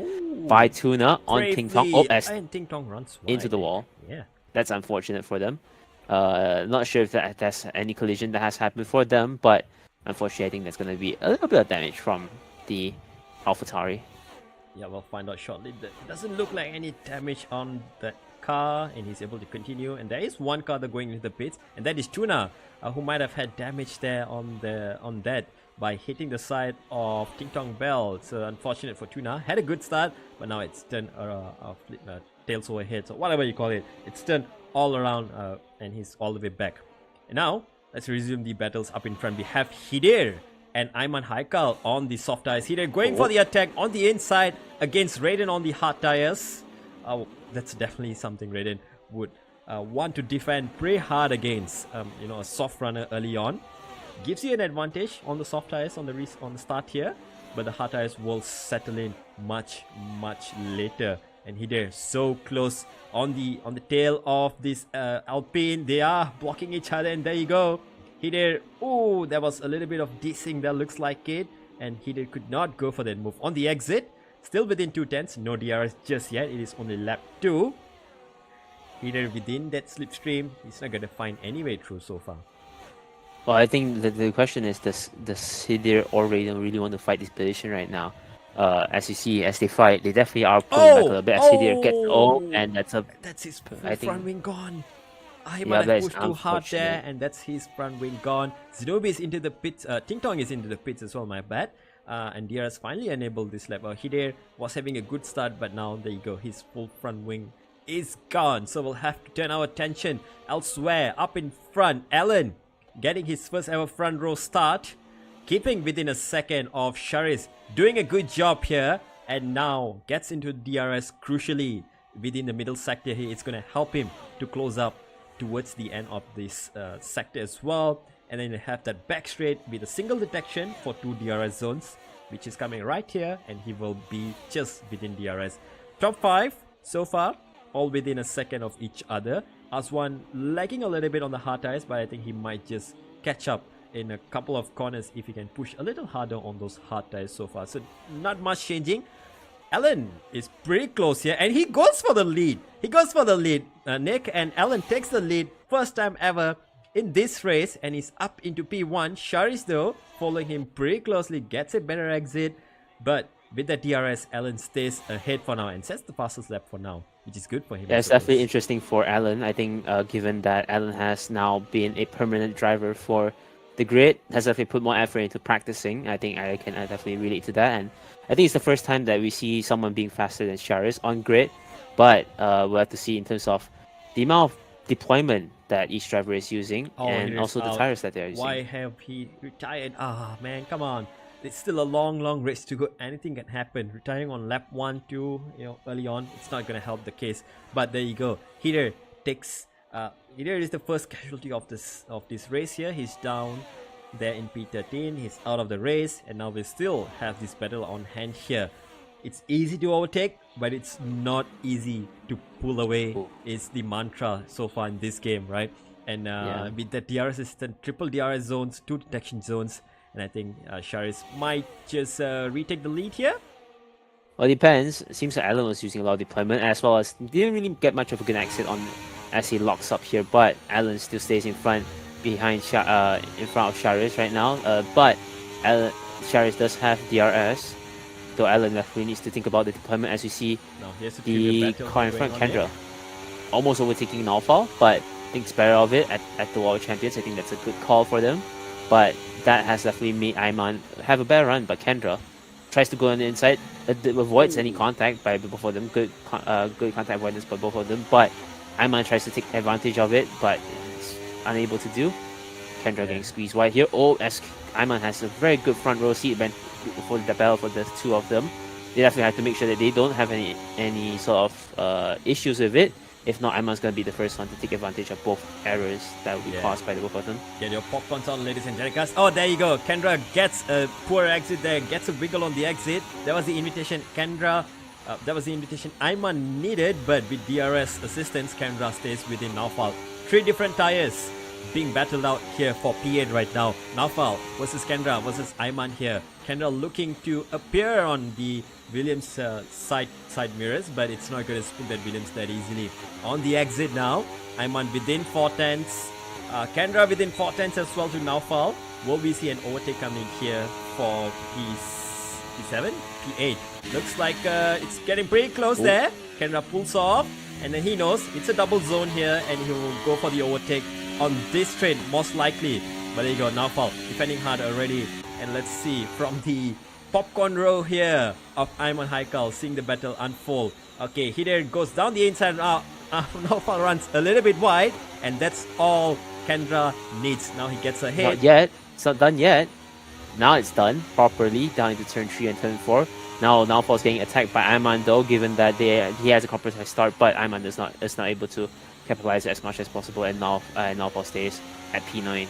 by Tuna on Ting Tong. Oh, as Ting Tong runs into the wall. Yeah, that's unfortunate for them. Not sure if that's any collision that has happened for them, but unfortunately, I think there's going to be a little bit of damage from the AlphaTauri. Yeah, we'll find out shortly. That doesn't look like any damage on that car, and he's able to continue. And there is one car that going into the pits, and that is Tuna, who might have had damage there on that by hitting the side of Ting Tong Bell. So unfortunate for Tuna. Had a good start, but now it's turned tails over heads or whatever you call it. It's turned all around, and he's all the way back. And now let's resume the battles up in front. We have Hidir and Ayman Haikal on the soft tires. Hidir going for the attack on the inside against Raiden on the hard tires. That's definitely something Raiden would want to defend pretty hard against. A soft runner early on gives you an advantage on the soft tires on the start here, but the hard tires will settle in much later. And Hidir so close on the tail of this Alpine. They are blocking each other, and there you go. Hidir, there was a little bit of dissing that looks like it, and Hidir could not go for that move. On the exit, still within 2/10, no DRS just yet. It is only lap 2. Hidir within that slipstream. He's not going to find any way through so far. Well, I think the question is, does Hidir or Raiden really want to fight this position right now? As you see, as they fight, they definitely are pulling back a little bit as Hidir gets and that's his front wing gone. He might have pushed too hard there, and that's his front wing gone. Zenobi is into the pits. Ting Tong is into the pits as well, my bad. And DRS finally enabled this lap. Hidir was having a good start, but now there you go. His full front wing is gone. So we'll have to turn our attention elsewhere. Up in front, Alan getting his first ever front row start, keeping within a second of Charis, doing a good job here, and now gets into DRS crucially within the middle sector here. It's going to help him to close up towards the end of this sector as well. And then you have that back straight with a single detection for 2 DRS zones, which is coming right here, and he will be just within DRS. Top 5 so far, all within a second of each other. Aswan lagging a little bit on the hard tires, but I think he might just catch up in a couple of corners if he can push a little harder on those hard tires so far. So not much changing. Alan is pretty close here, and he goes for the lead. Nick, and Alan takes the lead. First time ever in this race, and he's up into P1. Charis, though, following him pretty closely, gets a better exit. But with the DRS, Alan stays ahead for now and sets the fastest lap for now, which is good for him. Yeah, it's definitely interesting for Alan. I think given that Alan has now been a permanent driver for the grid, has definitely put more effort into practicing. I think I can definitely relate to that. And I think it's the first time that we see someone being faster than Charis on grid. But we'll have to see in terms of the amount of deployment that each driver is using, and also the tires that they're using. Why have he retired? Man, come on. It's still a long race to go. Anything can happen. Retiring on lap 1, 2, early on, it's not going to help the case. But there you go. Hidir is the first casualty of this race here. He's down there in P13. He's out of the race, and now we still have this battle on hand here. It's easy to overtake, but it's not easy to pull away. Is the mantra so far in this game, right? And with the DRS system, triple DRS zones, 2 detection zones, and I think Charis might just retake the lead here. Well, it depends. It seems that Alan was using a lot of deployment, as well as didn't really get much of a good exit on as he locks up here. But Alan still stays in front, in front of Charis right now. But Charis does have DRS, so Alan definitely needs to think about the deployment. As you see, Now here's a the battle car in going front, on here. Kendra, almost overtaking Naufal, but thinks better of it at the World Champions. I think that's a good call for them. But that has definitely made Ayman have a better run. But Kendra tries to go on the inside, avoids any contact by both of them. Good contact avoidance by both of them. But Ayman tries to take advantage of it, but is unable to do. Kendra getting squeezed wide here. Oh, as Ayman has a very good front row seat for the battle for the two of them. They definitely have to make sure that they don't have any sort of issues with it. If not, Ayman's going to be the first one to take advantage of both errors that will be caused by the both of them. Get your popcorns on, ladies and gentlemen. Oh, there you go. Kendra gets a poor exit there, gets a wiggle on the exit. That was the invitation Kendra, that was the invitation Ayman needed, but with DRS assistance, Kendra stays within Naufal. 3 different tires being battled out here for P8 right now. Naufal versus Kendra versus Ayman here. Kendra looking to appear on the Williams side mirrors, but it's not going to spin that Williams that easily. On the exit now, Ayman within 4 tenths. Kendra within 4 tenths as well to Naufal. Will we see an overtake coming here for P7? P8. Looks like it's getting pretty close there. Kendra pulls off, and then he knows it's a double zone here, and he will go for the overtake on this straight, most likely. But there you go, Naufal defending hard already. And let's see from the popcorn row here of Ayman Haikal, seeing the battle unfold. Okay, here goes down the inside. Naufal runs a little bit wide, and that's all Kendra needs. Now he gets ahead. Not yet. It's not done yet. Now it's done properly down into turn 3 and turn 4. Now Naufal's getting attacked by Ayman though, given that he has a compromised start, but Ayman is not able to capitalize as much as possible, and Naufal stays at P9.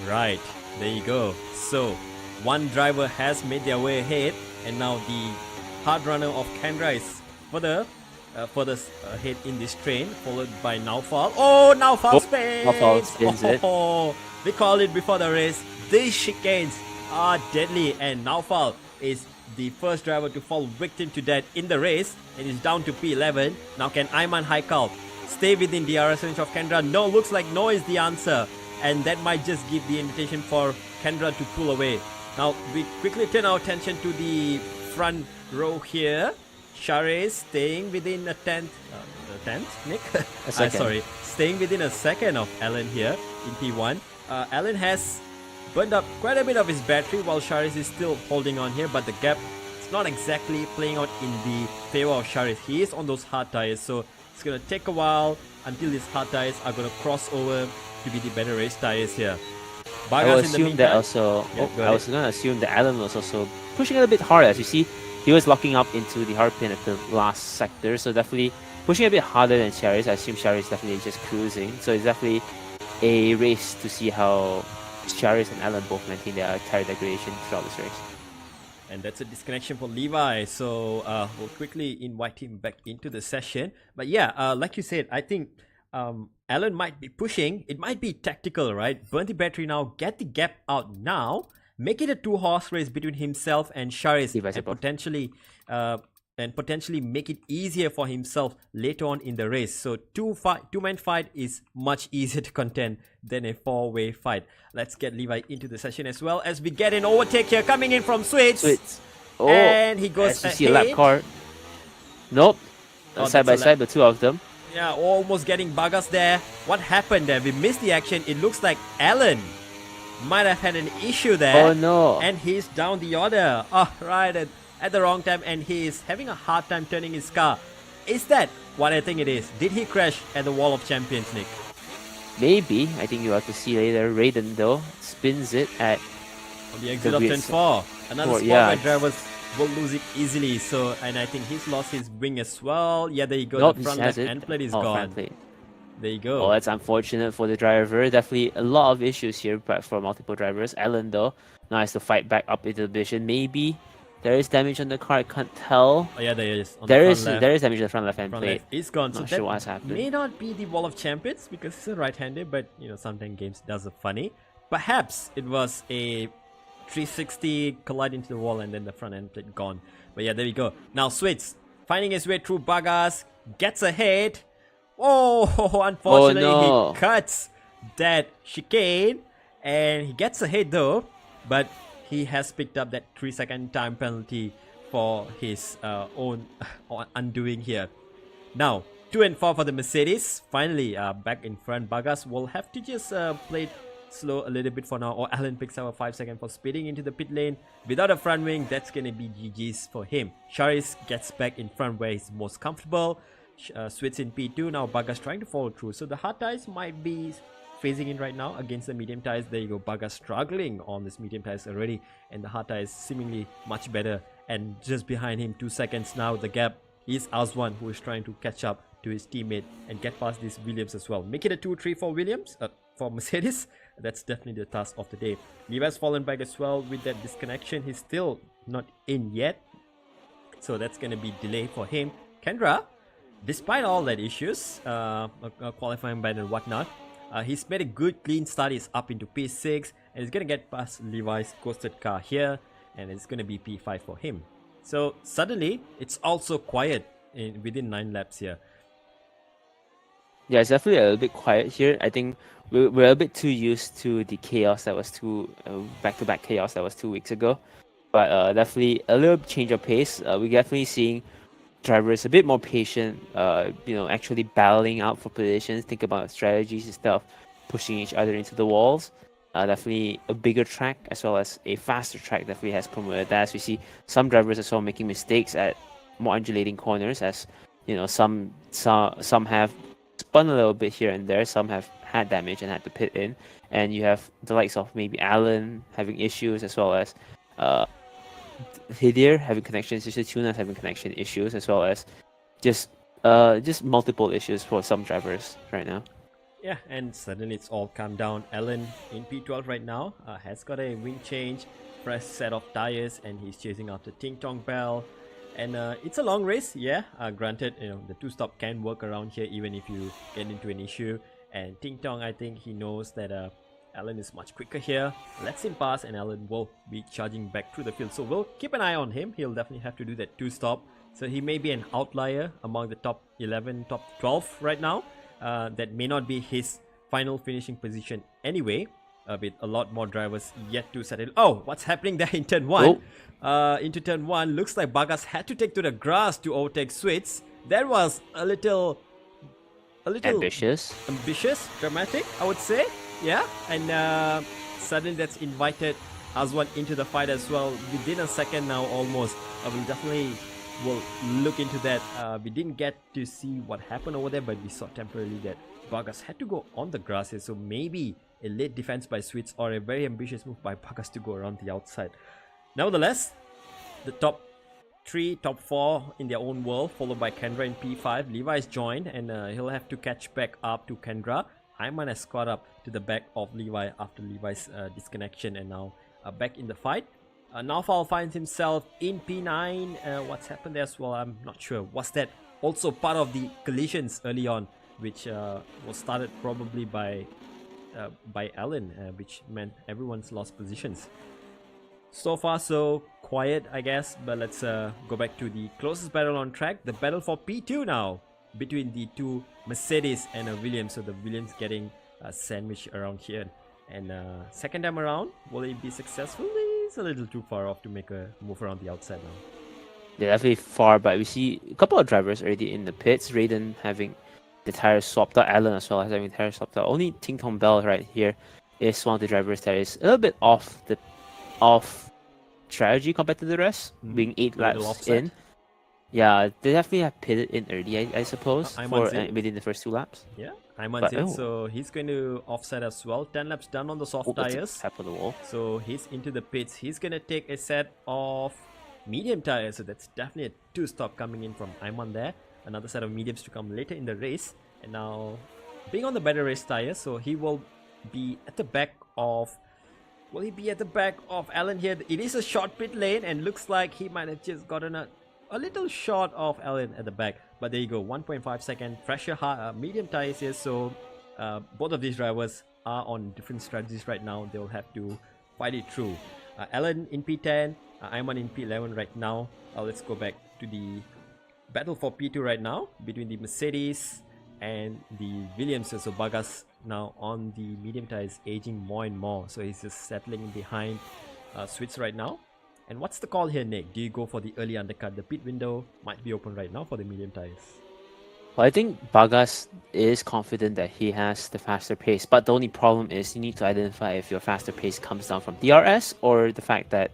Right, there you go. So one driver has made their way ahead, and now the hard runner of Kendra is further ahead in this train, followed by Naufal. Oh, Naufal spins! Naufal spins it. We called it before the race. These chicanes are deadly, and Naufal is the first driver to fall victim to that in the race, and is down to P11. Now can Ayman Haikal stay within the DRS range of Kendra? No, looks like no is the answer, and that might just give the invitation for Kendra to pull away. Now we quickly turn our attention to the front row here. Charis staying within a tenth, Nick? Sorry, staying within a second of Alan here in P1. Alan has burned up quite a bit of his battery while Charis is still holding on here, but the gap is not exactly playing out in the favor of Charis. He is on those hard tires, so it's going to take a while until these hard tires are going to cross over to be the better race tires here. I was going to assume that Alan was also pushing it a bit harder. As you see, he was locking up into the hard pin at the last sector, so definitely pushing a bit harder than Charis. I assume Charis definitely just cruising, so it's definitely a race to see how Charis and Alan both maintain their tire degradation throughout this race. And that's a disconnection for Levi, so we'll quickly invite him back into the session. But yeah, like you said, I think Alan might be pushing. It might be tactical, right? Burn the battery now, get the gap out now, make it a 2-horse race between himself and Charis, and potentially make it easier for himself later on in the race. So two-man fight is much easier to contend than a 4-way fight. Let's get Levi into the session as well, as we get an overtake here coming in from Switz. Oh, and he goes ahead. See a lap car. Nope. Side by side, the two of them. Yeah, almost getting Bagas there. What happened there? We missed the action. It looks like Alan might have had an issue there. Oh no. And he's down the order. Oh, right, at the wrong time, and he is having a hard time turning his car. Is that what I think it is? Did he crash at the Wall of Champions, Nick? Maybe. I think you have to see later. Raiden, though, spins it at on the exit of turn 4. Another spot where drivers will lose it easily. So, and I think he's lost his wing as well. Yeah, there you go. Nope, the front left end plate is gone. There you go. Oh, that's unfortunate for the driver. Definitely a lot of issues here for multiple drivers. Alan, though, now has to fight back up into the division. Maybe there is damage on the car. I can't tell. Oh yeah, there is. There is damage on the front left hand plate. It's gone. Not sure what's happened. May not be the Wall of Champions because it's a right-handed, but you know sometimes games does it funny. Perhaps it was a 360 collide into the wall and then the front end plate gone. But yeah, there we go. Now Switz finding his way through Bagas, gets ahead. Oh, unfortunately, no. he cuts that chicane and he gets ahead though. But he has picked up that 3-second time penalty for his own undoing here. Now, 2 and 4 for the Mercedes. Finally, back in front. Bagas will have to just play it slow a little bit for now. Or Alan picks up a 5-second for speeding into the pit lane. Without a front wing, that's going to be GG's for him. Charis gets back in front where he's most comfortable. Switch in P2. Now Bagas trying to follow through. So the hard tires might be phasing in right now against the medium tires. There you go. Bagas struggling on this medium tires already. And the hard tires seemingly much better. And just behind him, 2 seconds now. The gap is Azwan, who is trying to catch up to his teammate and get past this Williams as well. Make it a 2-3 for Williams, for Mercedes. That's definitely the task of the day. Levi's fallen back as well with that disconnection. He's still not in yet, so that's going to be delay for him. Kendra, despite all that issues, qualifying ban and whatnot, he's made a good clean start. He's up into P6 and he's going to get past Levi's ghosted car here, and it's going to be P5 for him. So suddenly it's also quiet within 9 laps here. Yeah, it's definitely a little bit quiet here. I think we're a bit too used to the chaos that was back-to-back chaos that was 2 weeks ago. But definitely a little change of pace. We're definitely seeing drivers a bit more patient, actually battling out for positions, think about strategies and stuff, pushing each other into the walls. Definitely a bigger track as well as a faster track definitely has promoted that. As we see some drivers as well making mistakes at more undulating corners, as some have spun a little bit here and there, some have had damage and had to pit in, and you have the likes of maybe Alan having issues, as well as Hidir having connection issues, Tuna having connection issues, as well as just multiple issues for some drivers right now. Yeah, and suddenly it's all calmed down. Alan in P12 right now has got a wing change, fresh set of tires, and he's chasing after Ting Tong Bell. And it's a long race, yeah. Granted, the 2-stop can work around here even if you get into an issue. And Ting Tong, I think he knows that Alan is much quicker here. Lets him pass, and Alan will be charging back through the field. So we'll keep an eye on him. He'll definitely have to do that 2-stop. So he may be an outlier among the top 11, top 12 right now. That may not be his final finishing position anyway, with a lot more drivers yet to settle. Oh, what's happening there in turn 1? Into turn 1, looks like Bagas had to take to the grass to overtake Switz. That was a little ambitious, dramatic, I would say. Yeah, and suddenly that's invited Azwan into the fight as well within a second now almost. We'll look into that. We didn't get to see what happened over there, but we saw temporarily that Bagas had to go on the grass here. So maybe a late defense by Switz or a very ambitious move by Bagas to go around the outside. Nevertheless, the top 3, top 4 in their own world, followed by Kendra in P5. Levi's joined, and he'll have to catch back up to Kendra. Ayman has caught up to the back of Levi after Levi's disconnection, and now back in the fight. Naufal finds himself in P9. What's happened there as well, I'm not sure. Was that also part of the collisions early on, which was started probably by Alan, which meant everyone's lost positions. So far so quiet, I guess, but let's go back to the closest battle on track, the battle for P2 now, between the two Mercedes and a Williams. So the Williams getting sandwiched around here, and second time around, will it be successful? It's a little too far off to make a move around the outside now. They're definitely far, but we see a couple of drivers already in the pits. Raiden having the tires swapped out, Alan as well as having the tires swapped out. Only Ting Tong Bell right here is one of the drivers that is a little bit off strategy compared to the rest, being 8 laps in. Yeah, they definitely have pitted in early, I suppose, within the first 2 laps. Yeah, Ayman's in, so he's going to offset as well. 10 laps done on the soft tires. Tap on the wall. So he's into the pits. He's going to take a set of medium tires. So that's definitely a 2-stop coming in from Ayman there. Another set of mediums to come later in the race. And now, being on the better race tires, so he will be at the back of... Will he be at the back of Alan here? It is a short pit lane, and looks like he might have just gotten a little short of Alan at the back. But there you go, 1.5 second fresher medium tires here. So both of these drivers are on different strategies right now. They'll have to fight it through. Alan in P10, Ayman in P11 right now. Let's go back to the battle for P2 right now between the Mercedes and the Williams. So Bagas now on the medium tires, aging more and more. So he's just settling behind Switz right now. And what's the call here, Nick? Do you go for the early undercut? The pit window might be open right now for the medium tires. Well, I think Bagas is confident that he has the faster pace, but the only problem is you need to identify if your faster pace comes down from DRS or the fact that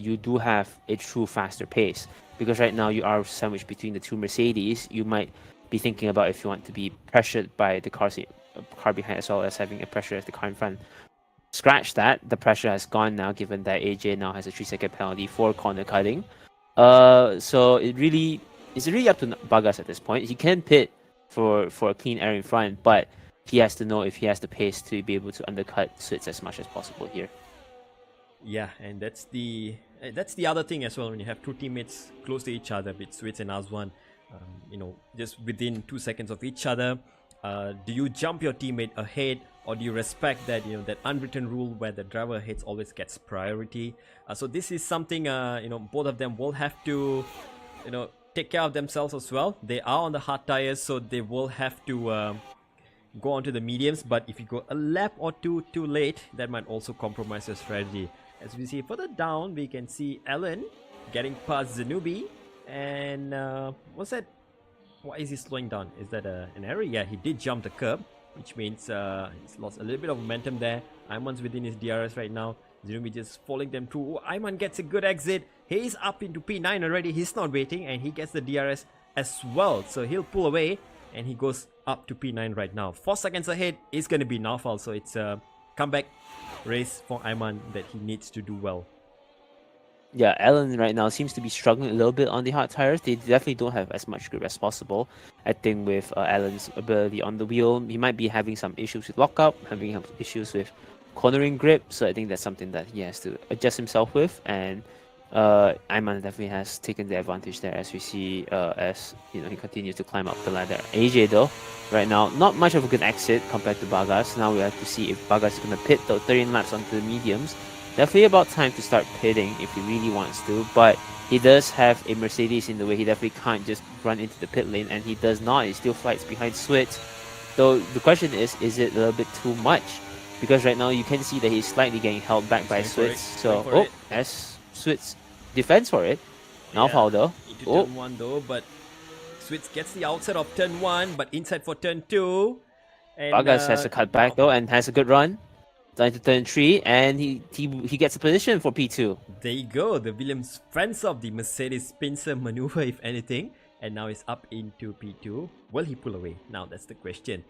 you do have a true faster pace. Because right now you are sandwiched between the two Mercedes, you might be thinking about if you want to be pressured by the car behind as well as having a pressure as the car in front. Scratch that, the pressure has gone now given that AJ now has a 3-second penalty for corner cutting. So it's really up to Bagas at this point. He can pit for a clean air in front, but he has to know if he has the pace to be able to undercut Switz as much as possible here. Yeah, and that's the other thing as well. When you have two teammates close to each other, with Switz and Azwan, just within 2 seconds of each other, do you jump your teammate ahead, or do you respect that that unwritten rule where the driver ahead always gets priority? So this is something both of them will have to take care of themselves as well. They are on the hard tires, so they will have to go onto the mediums. But if you go a lap or two too late, that might also compromise your strategy. As we see further down, we can see Alan getting past Zanubi, and what's that? Why is he slowing down? Is that an error? Yeah, he did jump the curb, which means he's lost a little bit of momentum there. Ayman's within his DRS right now. Zanubi just following them through. Oh, Ayman gets a good exit. He's up into P9 already. He's not waiting, and he gets the DRS as well. So he'll pull away, and he goes up to P9 right now. 4 seconds ahead is going to be Naufal. So it's a comeback race for Ayman that he needs to do well. Yeah, Alan right now seems to be struggling a little bit on the hard tires. They definitely don't have as much grip as possible. I think with Alan's ability on the wheel, he might be having some issues with lockup, having issues with cornering grip. So I think that's something that he has to adjust himself with. And Ayman definitely has taken the advantage there, as we see as he continues to climb up the ladder. AJ though, right now, not much of a good exit compared to Bagas. Now we have to see if Bagas is going to pit the 13 laps onto the mediums. Definitely about time to start pitting if he really wants to, but he does have a Mercedes in the way. He definitely can't just run into the pit lane, and he does not. He still fights behind Switz. So the question is it a little bit too much? Because right now you can see that he's slightly getting held back by Switz. So, as Switz defends for it. Now foul though. Into turn 1 though, but Switz gets the outside of turn 1, but inside for turn 2. And Bagas has a cutback though and has a good run. Down to turn 3, and he gets a position for P2. There you go. The Williams fends off the Mercedes pincer maneuver, if anything. And now he's up into P2. Will he pull away? Now that's the question.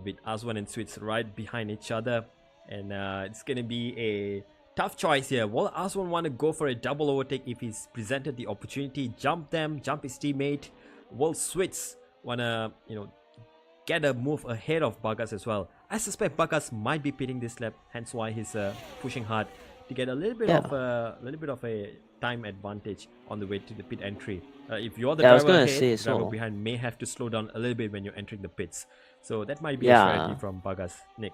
With Azwan and Switz right behind each other. And it's going to be a tough choice here. Will Azwan want to go for a double overtake if he's presented the opportunity? Jump his teammate. Will Switz want to, get a move ahead of Bagas as well? I suspect Bagas might be pitting this lap, hence why he's pushing hard to get a little bit of a time advantage on the way to the pit entry. If you're the driver ahead, driver behind may have to slow down a little bit when you're entering the pits. So that might be a strategy from Bagas. Nick.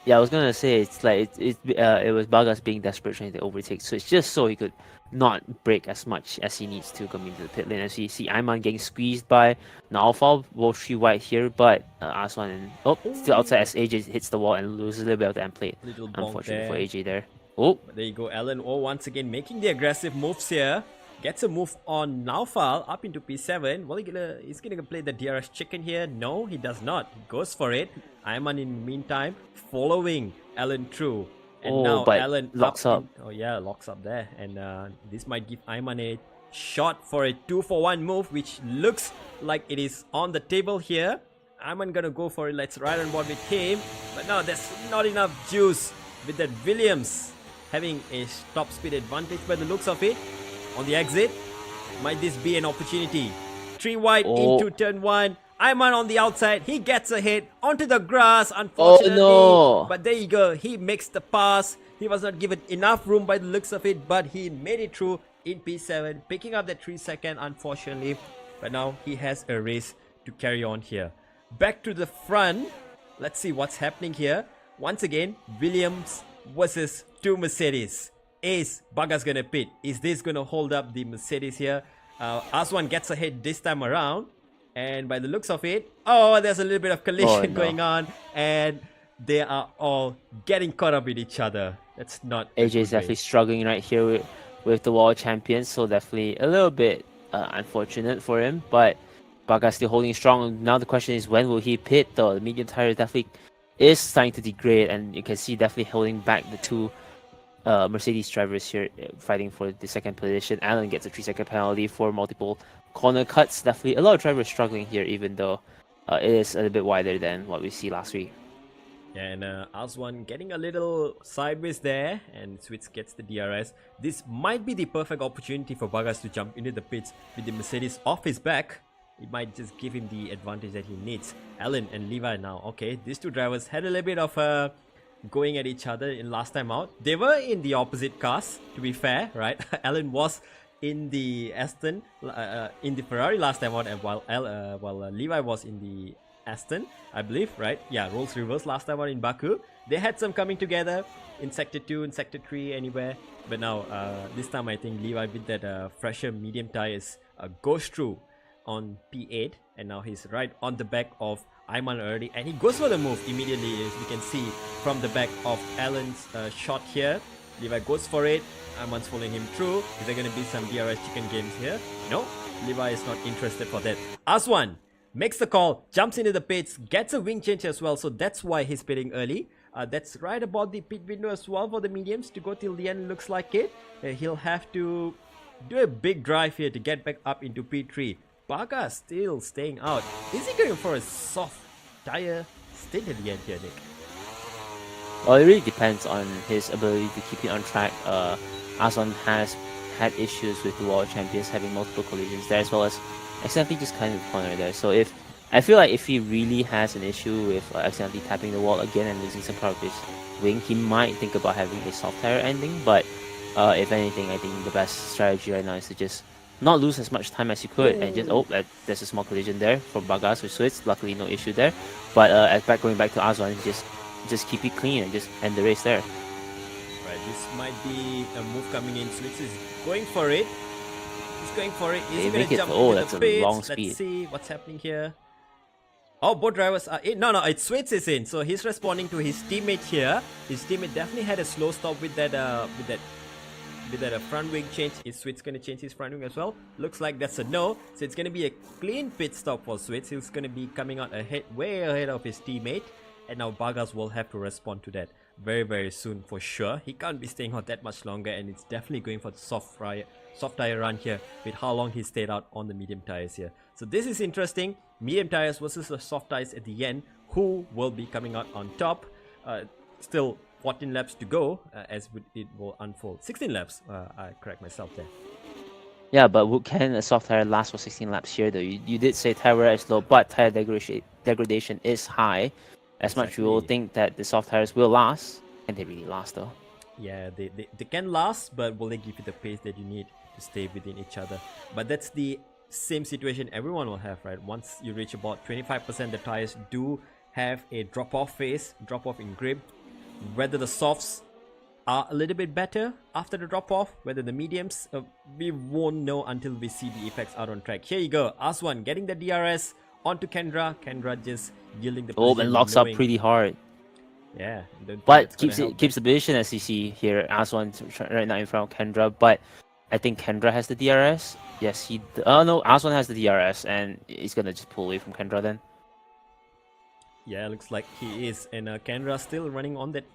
Yeah, I was gonna say it's like it was Bagas being desperate trying to overtake Switch just so he could not break as much as he needs to coming into the pit lane. As you see Ayman getting squeezed by Naufal, both 3 wide here, but Aswan and still outside as AJ hits the wall and loses a little bit of the end plate. Unfortunately for AJ there. But there you go, Alan. Once again making the aggressive moves here. Gets a move on Naufal up into P7. Well, he's gonna play the DRS chicken here. No, he does not. He goes for it. Ayman in the meantime following Alan through. And now Alan locks up. Locks up there. And this might give Ayman a shot for a 2-for-1 move, which looks like it is on the table here. Ayman gonna go for it. Let's ride on board with him. But now there's not enough juice with that Williams having a top speed advantage by the looks of it. On the exit, might this be an opportunity? 3 wide into turn 1. Ayman on the outside. He gets a hit onto the grass, unfortunately. Oh, no. But there you go. He makes the pass. He was not given enough room by the looks of it, but he made it through in P7, picking up that 3-second, unfortunately. But now he has a race to carry on here. Back to the front. Let's see what's happening here. Once again, Williams versus 2 Mercedes. Is Bagas gonna pit? Is this gonna hold up the Mercedes here? Aswan gets ahead this time around, and by the looks of it, oh, there's a little bit of collision no. going on, and they are all getting caught up with each other. That's not a AJ is good way. definitely struggling right here with the world champion, so definitely a little bit unfortunate for him. But Baga still holding strong. Now the question is, when will he pit? Though the medium tire definitely is starting to degrade, and you can see definitely holding back the two Mercedes drivers here fighting for the second position. Allen gets a 3-second penalty for multiple corner cuts. Definitely a lot of drivers struggling here, even though it is a little bit wider than what we see last week. And Aswan getting a little sideways there, and Switz gets the DRS. This might be the perfect opportunity for Bagas to jump into the pits with the Mercedes off his back. It might just give him the advantage that he needs. Allen and Levi now. Okay, these two drivers had a little bit of going at each other in last time out. They were in the opposite cars, to be fair, right? Allen was in the Aston, in the Ferrari last time out, and while Levi was in the Aston, I believe, right? Yeah, roles reversed last time out in Baku. They had some coming together in Sector 2, in Sector 3, anywhere. But now, this time I think Levi with that fresher medium tires goes through on P8, and now he's right on the back of Ayman already, and he goes for the move immediately, as we can see from the back of Allen's shot here. Levi goes for it. Ayman's following him through. Is there going to be some DRS chicken games here? No, Levi is not interested for that. Aswan makes the call, jumps into the pits, gets a wing change as well, so that's why he's pitting early. That's right about the pit window as well for the mediums to go till the end, looks like it. He'll have to do a big drive here to get back up into P3. Baga still staying out. Is he going for a soft tire stint at the end here, Nick? Well, it really depends on his ability to keep it on track. Aswan has had issues with the world champions having multiple collisions there, as well as accidentally just kind of corner there. So I feel like if he really has an issue with accidentally tapping the wall again and losing some part of his wing, he might think about having a soft tire ending. But if anything, I think the best strategy right now is to just not lose as much time as you could, and just there's a small collision there from Bagas with Switz. Luckily, no issue there. But going back to Aswan, just keep it clean and just end the race there. Right, this might be a move coming in. Switz is going for it. He's going for it. Is he going to jump into that's the pits? a long speed. Let's see what's happening here. Oh, both drivers are in. No, it's Switz is in. So he's responding to his teammate here. His teammate definitely had a slow stop with that front wing change. Is Switz going to change his front wing as well? Looks like that's a no. So it's going to be a clean pit stop for Switz. He's going to be coming out ahead, way ahead of his teammate. And now Bagas will have to respond to that very, very soon for sure. He can't be staying out that much longer, and it's definitely going for the soft tire run here with how long he stayed out on the medium tires here. So this is interesting. Medium tires versus the soft tires at the end. Who will be coming out on top? Still 14 laps to go as it will unfold. 16 laps, I correct myself there. Yeah, but can a soft tire last for 16 laps here though? You did say tire wear is low, but tire degradation is high. As much you will think that the soft tires will last. Can they really last though? Yeah, they can last, but will they give you the pace that you need to stay within each other? But that's the same situation everyone will have, right? Once you reach about 25%, the tires do have a drop-off phase, drop-off in grip. Whether the softs are a little bit better after the drop-off, whether the mediums, we won't know until we see the effects out on track. Here you go, Aswan getting the DRS onto Kendra. Kendra just yielding the position. And locks up pretty hard. Yeah, but keeps the position, as you see here. Aswan right now in front of Kendra, but I think Kendra has the DRS. Yes, no, Aswan has the DRS, and he's gonna just pull away from Kendra then. Yeah, looks like he is, and Kendra still running on that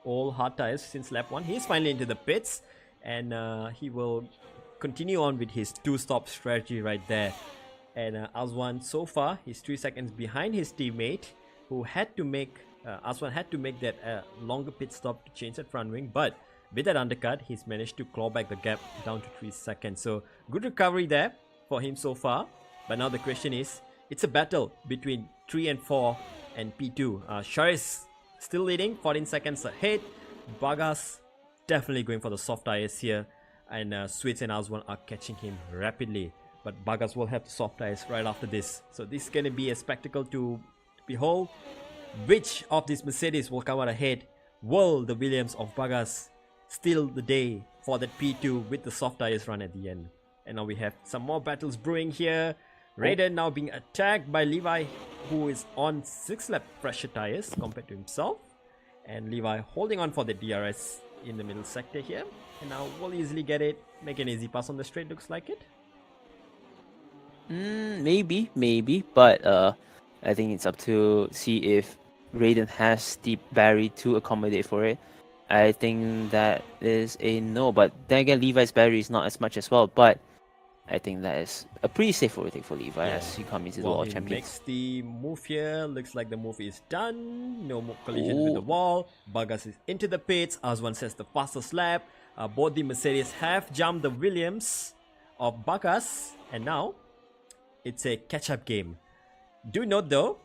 all hard tires since lap 1. He's finally into the pits, and he will continue on with his 2-stop strategy right there. And Aswan so far, he's 3 seconds behind his teammate, who had to make Aswan had to make that longer pit stop to change that front wing, but with that undercut, he's managed to claw back the gap down to 3 seconds. So good recovery there for him so far. But now the question is, it's a battle between 3 and 4 and P2. Sharis still leading, 14 seconds ahead. Bagas definitely going for the soft tires here, and Switz and Aswan are catching him rapidly. But Bagas will have the soft tires right after this. So this is going to be a spectacle to behold. Which of these Mercedes will come out ahead? Will the Williams of Bagas steal the day for that P2 with the soft tires run at the end. And now we have some more battles brewing here. Raiden now being attacked by Levi, who is on 6 lap fresher tires compared to himself. And Levi holding on for the DRS in the middle sector here. And now will easily get it. Make an easy pass on the straight, looks like it. Maybe, but I think it's up to see if Raiden has the battery to accommodate for it. I think that is a no, but then again, Levi's battery is not as much as well, but I think that is a pretty safe overtake for Levi as he comes into the World Champions. Makes the move here. Looks like the move is done. No more collision with the wall. Bagas is into the pits. Azwan says the fastest lap. Both the Mercedes have jumped the Williams of Bagas, and now it's a catch-up game. Do note though,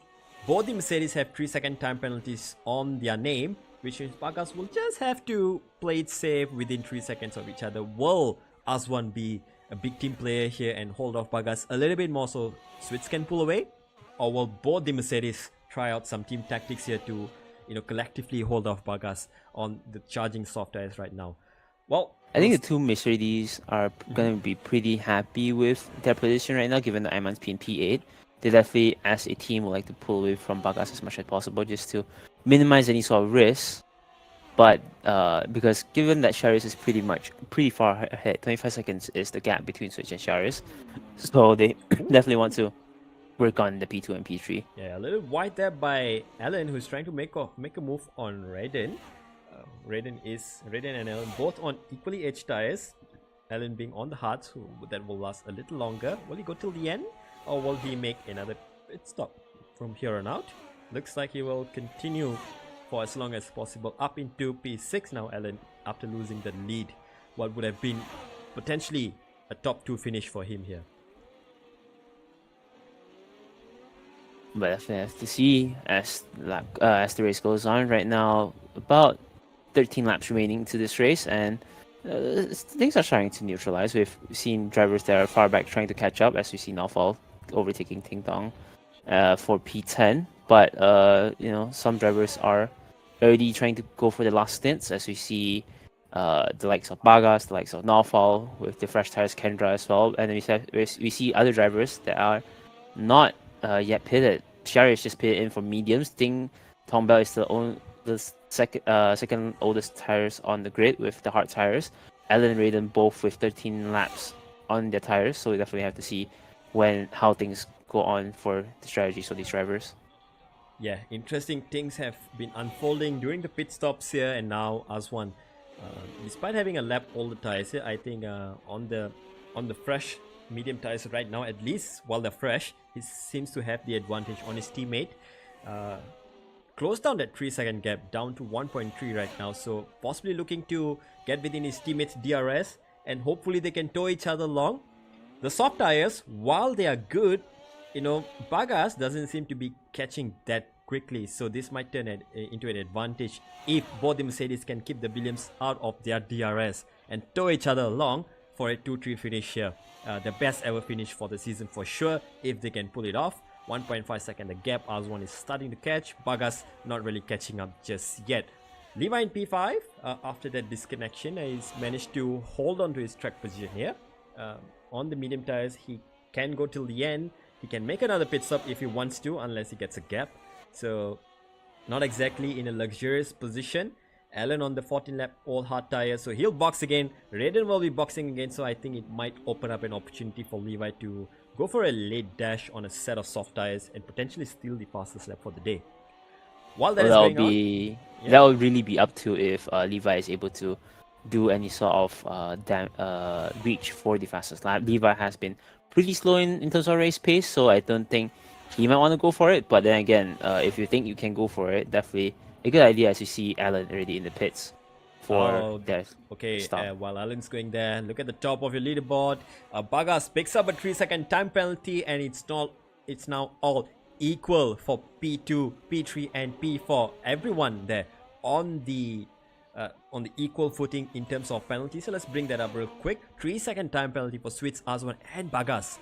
both the Mercedes have 3-second time penalties on their name, which means Bagas will just have to play it safe within 3 seconds of each other. Will Azwan be a big team player here and hold off Bagas a little bit more so Swiss can pull away? Or will both the Mercedes try out some team tactics here to, collectively hold off Bagas on the charging soft tires right now? Well, I think the two Mercedes are going to be pretty happy with their position right now, given that Ayman's P in P8. They definitely, as a team, would like to pull away from Bagas as much as possible just to minimize any sort of risk. But because given that Sharius is pretty far ahead, 25 seconds is the gap between Switch and Sharius, so they definitely want to work on the P2 and P3. Yeah, a little wide there by Alan, who's trying to make a move on Raiden. Raiden and Alan both on equally edged tires. Alan being on the hards, that will last a little longer. Will he go till the end, or will he make another pit stop from here on out? Looks like he will continue for as long as possible up into P6 now, Alan, after losing the lead. What would have been potentially a top 2 finish for him here. But definitely have to see as the race goes on. Right now, about 13 laps remaining to this race, and things are starting to neutralize. We've seen drivers that are far back trying to catch up, as we see Naufal overtaking Ting Tong for P10. But some drivers are already trying to go for the last stints, as we see the likes of Bagas, the likes of Naufal with the fresh tires, Kendra as well, and then we see other drivers that are not yet pitted. Shari just pitted in for mediums. Ting Tong Bell is the second oldest tires on the grid with the hard tires. Alan and Raiden both with 13 laps on their tires, so we definitely have to see how things go on for the strategies for these drivers. Yeah, interesting things have been unfolding during the pit stops here, and now Azwan, despite having a lap older tires here, I think on the fresh medium tires right now, at least while they're fresh, he seems to have the advantage on his teammate. Closed down that 3-second gap down to 1.3 right now, so possibly looking to get within his teammates' DRS, and hopefully they can tow each other along. The soft tires, while they are good, Bagas doesn't seem to be catching that quickly, so this might turn into an advantage if both the Mercedes can keep the Williams out of their DRS and tow each other along for a 2-3 finish here. The best ever finish for the season for sure if they can pull it off. 1.5 second the gap. Azwan is starting to catch. Bagas not really catching up just yet. Levi in P5 after that disconnection he's managed to hold on to his track position here. On the medium tires he can go till the end. He can make another pit stop if he wants to, unless he gets a gap. So not exactly in a luxurious position. Alan on the 14 lap all hard tires, so he'll box again. Raiden will be boxing again, so I think it might open up an opportunity for Levi to go for a late dash on a set of soft tires and potentially steal the fastest lap for the day. While that is going on, that will really be up to if Levi is able to do any sort of reach for the fastest lap. Levi has been pretty slow in terms of race pace, so I don't think he might want to go for it. But then again, if you think you can go for it, definitely a good idea, as you see Alan already in the pits for their stop. While Alan's going there, look at the top of your leaderboard. Bagas picks up a 3-second time penalty, and it's now all equal for P2, P3, and P4. Everyone there on the equal footing in terms of penalty. So let's bring that up real quick. 3-second time penalty for Switz, Azwan, and Bagas.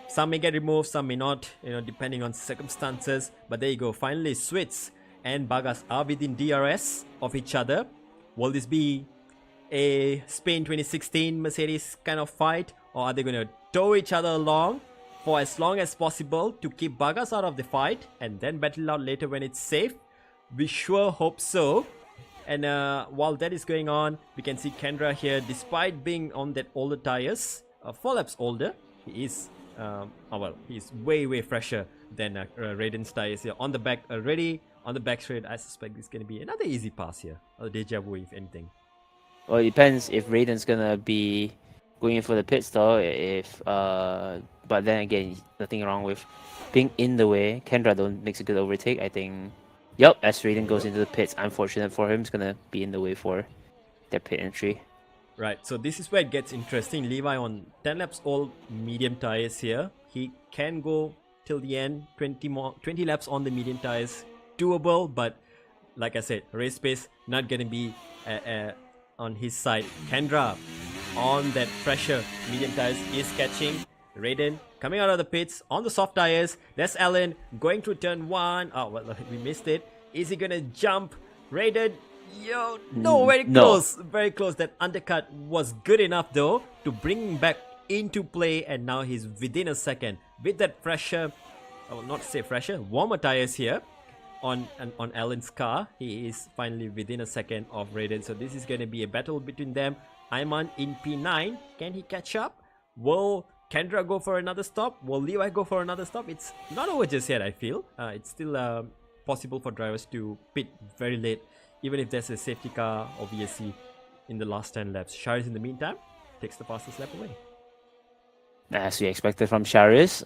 Some may get removed, some may not, depending on circumstances. But there you go. Finally, Switz and Bagas are within DRS of each other. Will this be a Spain 2016 Mercedes kind of fight, or are they going to tow each other along for as long as possible to keep Vargas out of the fight and then battle out later when it's safe? We sure hope so. And while that is going on, we can see Kendra here, despite being on that older tires, 4 laps older, he is he's way fresher than Raiden's tires here. On the back already, on the back straight, I suspect it's going to be another easy pass here. A deja vu, if anything. Well, it depends if Raiden's gonna be going in for the pit stall. But then again, nothing wrong with being in the way. Kendra don't makes a good overtake. I think. Yep, as Raiden goes into the pits, unfortunate for him, he's gonna be in the way for their pit entry. Right, so this is where it gets interesting. Levi on 10 laps old medium tires here. He can go till the end, 20 laps on the medium tires. Doable, but like I said, race pace not gonna be on his side. Kendra on that fresher medium tires is catching. Raiden coming out of the pits on the soft tires. There's Alan going through turn 1. Oh, well, we missed it. Is he gonna jump? Raiden, yo, no, very close. Very close. That undercut was good enough though to bring him back into play, and now he's within a second with that fresher, I will not say fresher, warmer tires here on Alan's car. He is finally within a second of Raiden. So this is going to be a battle between them. Ayman in P9. Can he catch up? Will Kendra go for another stop? Will Levi go for another stop? It's not over just yet, I feel. It's still possible for drivers to pit very late, even if there's a safety car or VSC in the last 10 laps. Sharice, in the meantime, takes the fastest lap away. As we expected from Sharice,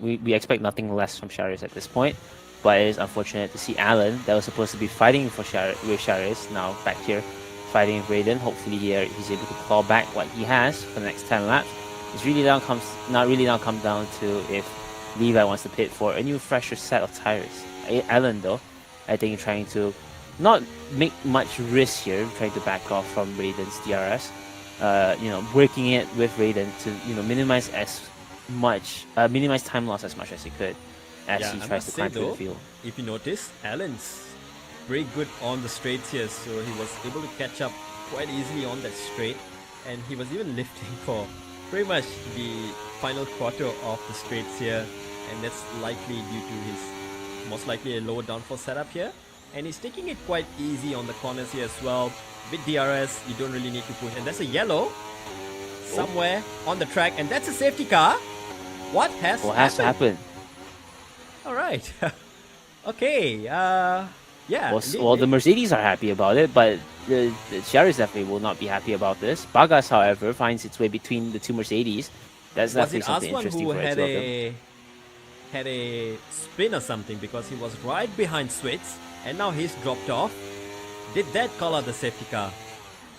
we expect nothing less from Sharice at this point. But it is unfortunate to see Alan, that was supposed to be fighting for with Sharice, now back here fighting with Raiden. Hopefully he's able to claw back what he has for the next 10 laps. It's really now comes down to if Levi wants to pit for a new fresher set of tires. Alan though, I think trying to not make much risk here, trying to back off from Raiden's DRS. Working it with Raiden to minimize time loss as much as he could as he tries to climb through the field. If you notice, Alan's very good on the straights here, so he was able to catch up quite easily on that straight, and he was even lifting for pretty much the final quarter of the straights here, and that's likely due to his most likely a lower downforce setup here, and he's taking it quite easy on the corners here as well. With DRS, you don't really need to push, and there's a yellow somewhere on the track, and that's a safety car. What has to happen? All right. Okay. Yeah. Well, the Mercedes are happy about it, but the Sharice definitely will not be happy about this. Vargas, however, finds its way between the two Mercedes. That's definitely something interesting for it to had a spin or something, because he was right behind Switz, and now he's dropped off. Did that call out the safety car?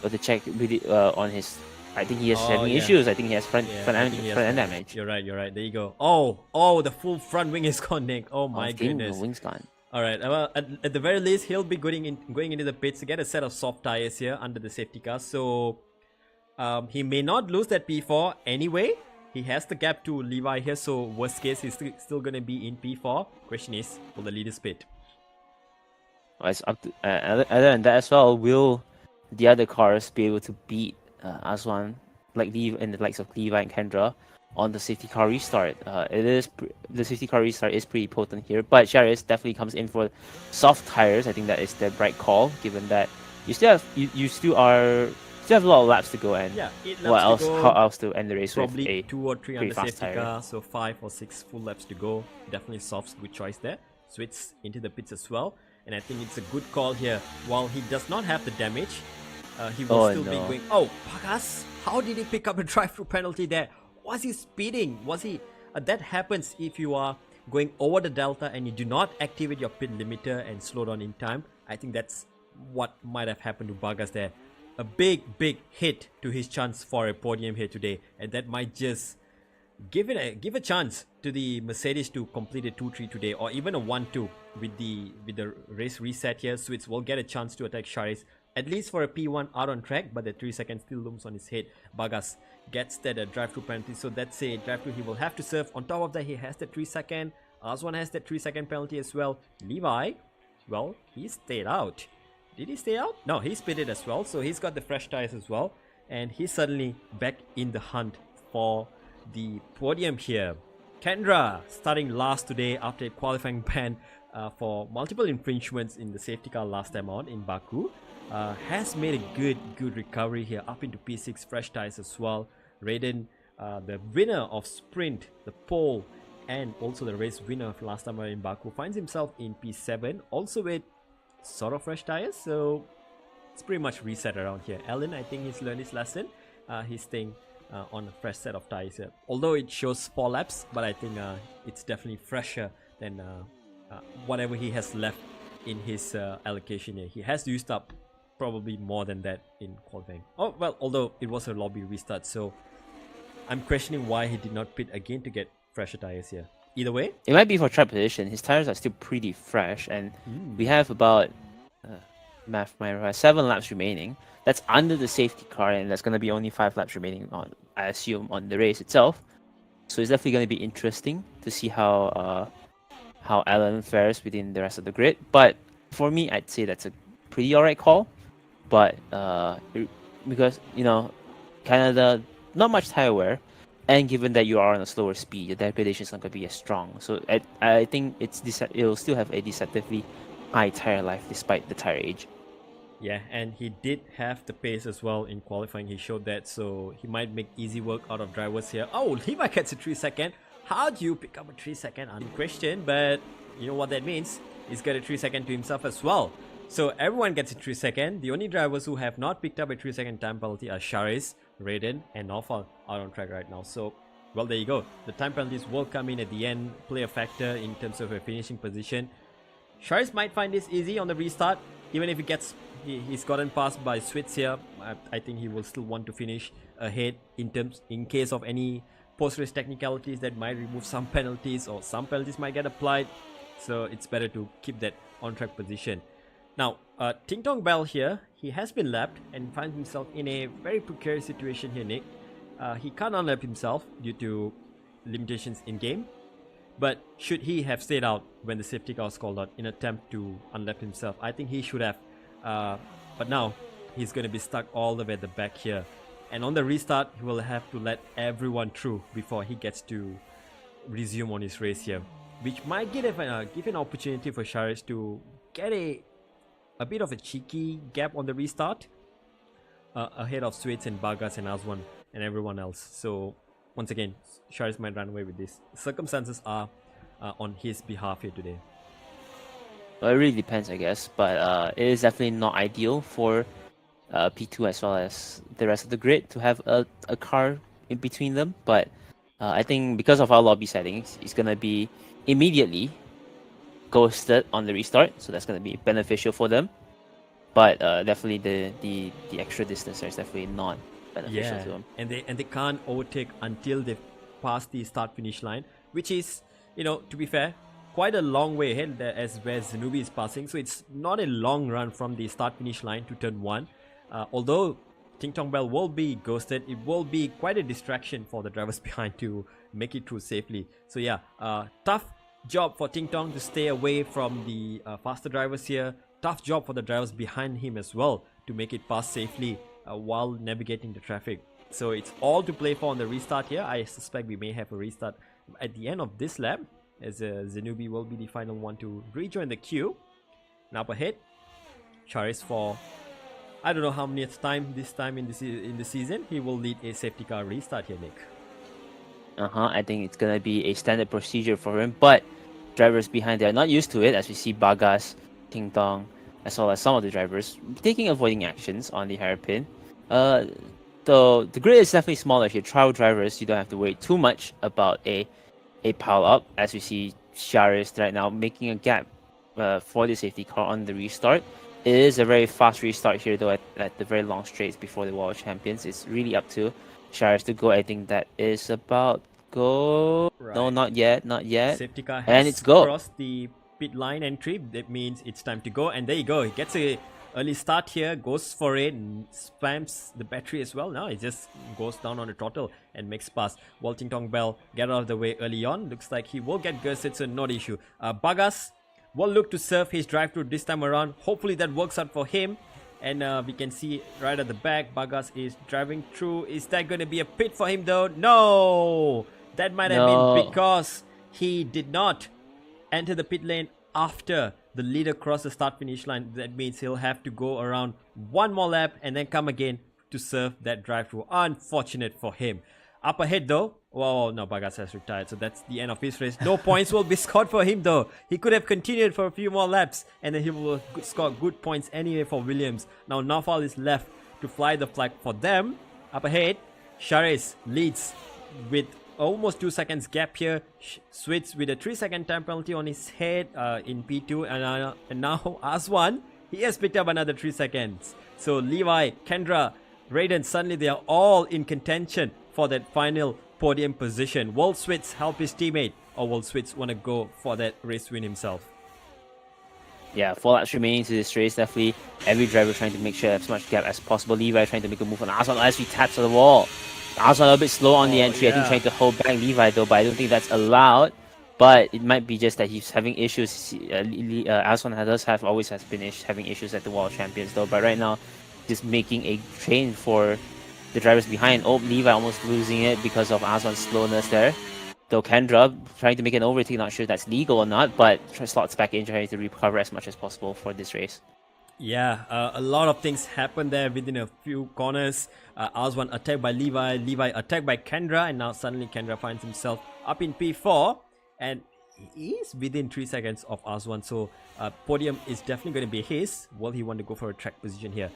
But to check on his, I think he has having issues. I think he has front end damage. You're right. There you go. Oh, the full front wing is gone, Nick. Oh my goodness. The wing's gone. All right. Well, at the very least, he'll be going into the pits to get a set of soft tires here under the safety car. So he may not lose that P4 anyway. He has the gap to Levi here. So worst case, he's still going to be in P4. Question is, will the leaders pit? Well, it's up to, other than that as well, will the other cars be able to beat Aswan, and the likes of Levi and Kendra on the safety car restart? The safety car restart is pretty potent here, but Sharice definitely comes in for soft tires. I think that is the right call, given that you still have a lot of laps to go, and 8 laps to go. How else to end the race? Probably with a 2 or 3 on the safety tire. car, so 5 or 6 full laps to go. Definitely Soft's good choice there. Switch into the pits as well, and I think it's a good call here. While he does not have the damage, he will still be going. Oh, Pagas! How did he pick up a drive-through penalty there? Was he speeding? Was he? That happens if you are going over the delta and you do not activate your pit limiter and slow down in time. I think that's what might have happened to Vargas there. A big hit to his chance for a podium here today, and that might just give a chance to the Mercedes to complete a 2-3 today, or even a 1-2 with the race reset here. Switz will get a chance to attack Sharice, at least for a P1 out on track, but the 3 seconds still looms on his head. Vargas gets that drive-through penalty, so that's a drive-through he will have to serve. On top of that, he has the 3 second. Aswan has that 3 second penalty as well. Levi, well, he stayed out. Did he stay out? No, he pitted as well. So he's got the fresh tires as well. And he's suddenly back in the hunt for the podium here. Kendra starting last today after a qualifying ban for multiple infringements in the safety car last time out in Baku. Has made a good recovery here up into P6, fresh tires as well. Raiden, the winner of sprint, the pole, and also the race winner of last time out in Baku, finds himself in P7, also with sort of fresh tires, so it's pretty much reset around here. Alan, I think he's learned his lesson. He's staying on a fresh set of tires here. Although it shows 4 laps, but I think it's definitely fresher than whatever he has left in his allocation here. He has used up probably more than that in qualifying. Oh well, although it was a lobby restart, so I'm questioning why he did not pit again to get fresher tires here. Either way, it might be for track position. His tires are still pretty fresh, and we have about 7 laps remaining. That's under the safety car, and that's going to be only 5 laps remaining on, I assume, on the race itself. So it's definitely going to be interesting to see how Alan fares within the rest of the grid. But for me, I'd say that's a pretty alright call. But because Canada, not much tire wear, and given that you are on a slower speed, the degradation is not going to be as strong. So I think it'll still have a deceptively high tire life despite the tire age. Yeah, and he did have the pace as well in qualifying. He showed that, so he might make easy work out of drivers here. Oh, Levi gets a 3-second. How do you pick up a 3-second? Unquestioned, but you know what that means? He's got a 3-second to himself as well. So everyone gets a 3-second. The only drivers who have not picked up a 3-second time penalty are Sharis, Raiden, and Naufal out on track right now. So, well, there you go. The time penalties will come in at the end, play a factor in terms of a finishing position. Sharis might find this easy on the restart, even if he's gotten passed by Switz here. I think he will still want to finish ahead in case of any post-race technicalities that might remove some penalties, or some penalties might get applied. So it's better to keep that on-track position. Now, Ting Tong Bell here, he has been lapped and finds himself in a very precarious situation here, Nick. He can't unlap himself due to limitations in-game. But should he have stayed out when the safety car was called out in an attempt to unlap himself? I think he should have. But now, he's going to be stuck all the way at the back here. And on the restart, he will have to let everyone through before he gets to resume on his race here. Which might give an opportunity for Sharis to get a bit of a cheeky gap on the restart ahead of Sweets and Bagas and Azwan and everyone else. So once again, Sharis might run away with this. Circumstances are on his behalf here today. Well, it really depends, I guess, but it is definitely not ideal for P2 as well as the rest of the grid to have a car in between them. But I think because of our lobby settings, it's going to be immediately ghosted on the restart, so that's going to be beneficial for them. But definitely the extra distance there is definitely not beneficial to them. And they can't overtake until they've passed the start finish line, which is, to be fair, quite a long way ahead as where Zenubi is passing. So it's not a long run from the start finish line to turn 1. Although Ting Tong Bell will be ghosted, it will be quite a distraction for the drivers behind to make it through safely. So yeah, tough job for Ting Tong to stay away from the faster drivers here. Tough job for the drivers behind him as well to make it past safely while navigating the traffic. So it's all to play for on the restart here. I suspect we may have a restart at the end of this lap, as Zenubi will be the final one to rejoin the queue. Now up ahead, Charis for I don't know how many time this time in the season he will lead a safety car restart here, Nick. I think it's gonna be a standard procedure for him, but drivers behind there are not used to it, as we see Bagas, Ting Tong, as well as some of the drivers taking avoiding actions on the hairpin. So the grid is definitely smaller. If you're trial drivers, you don't have to worry too much about a pile up, as we see Sharis right now making a gap for the safety car on the restart. It is a very fast restart here, though, at the very long straights before the World Champions. It's really up to Sharis to go. I think that is about go. Right. No, not yet. Safety car has and it's go. Crossed the pit line entry. That means it's time to go. And there you go. He gets a early start here, goes for it, and spams the battery as well. Now it just goes down on the throttle and makes pass. Ting Tong Bell get out of the way early on. Looks like he will get gusted, so not issue. Bagas will look to serve his drive-through this time around. Hopefully that works out for him. And we can see right at the back, Bagas is driving through. Is that going to be a pit for him though? No! That might have No. been because he did not enter the pit lane after the leader crossed the start-finish line. That means he'll have to go around one more lap and then come again to serve that drive-through. Unfortunate for him. Up ahead though, well, no, Bagas has retired, so that's the end of his race. No points will be scored for him though. He could have continued for a few more laps and then he will score good points anyway for Williams. Now Naufal is left to fly the flag for them. Up ahead, Sharis leads with almost 2 seconds gap here. Switz with a 3-second time penalty on his head in P2, and now Aswan, he has picked up another 3 seconds. So Levi, Kendra, Raiden, suddenly they are all in contention for that final podium position. Will Switz help his teammate, or will Switz want to go for that race win himself? Yeah, 4 laps remaining to this race. Definitely every driver trying to make sure as much gap as possible. Levi trying to make a move on Aswan as he taps to the wall. Aswan a little bit slow on the entry. Yeah. I think trying to hold back Levi though, but I don't think that's allowed. But it might be just that he's having issues. Aswan always has been having issues at the World Champions though. But right now, just making a train for the drivers behind. Oh, Levi almost losing it because of Aswan's slowness there. Though Kendra trying to make an overtake, not sure if that's legal or not, but slots back in trying to recover as much as possible for this race. Yeah, a lot of things happened there within a few corners. Aswan attacked by Levi, Levi attacked by Kendra, and now suddenly Kendra finds himself up in P4, and he is within 3 seconds of Aswan, so podium is definitely going to be his. Will he want to go for a track position here?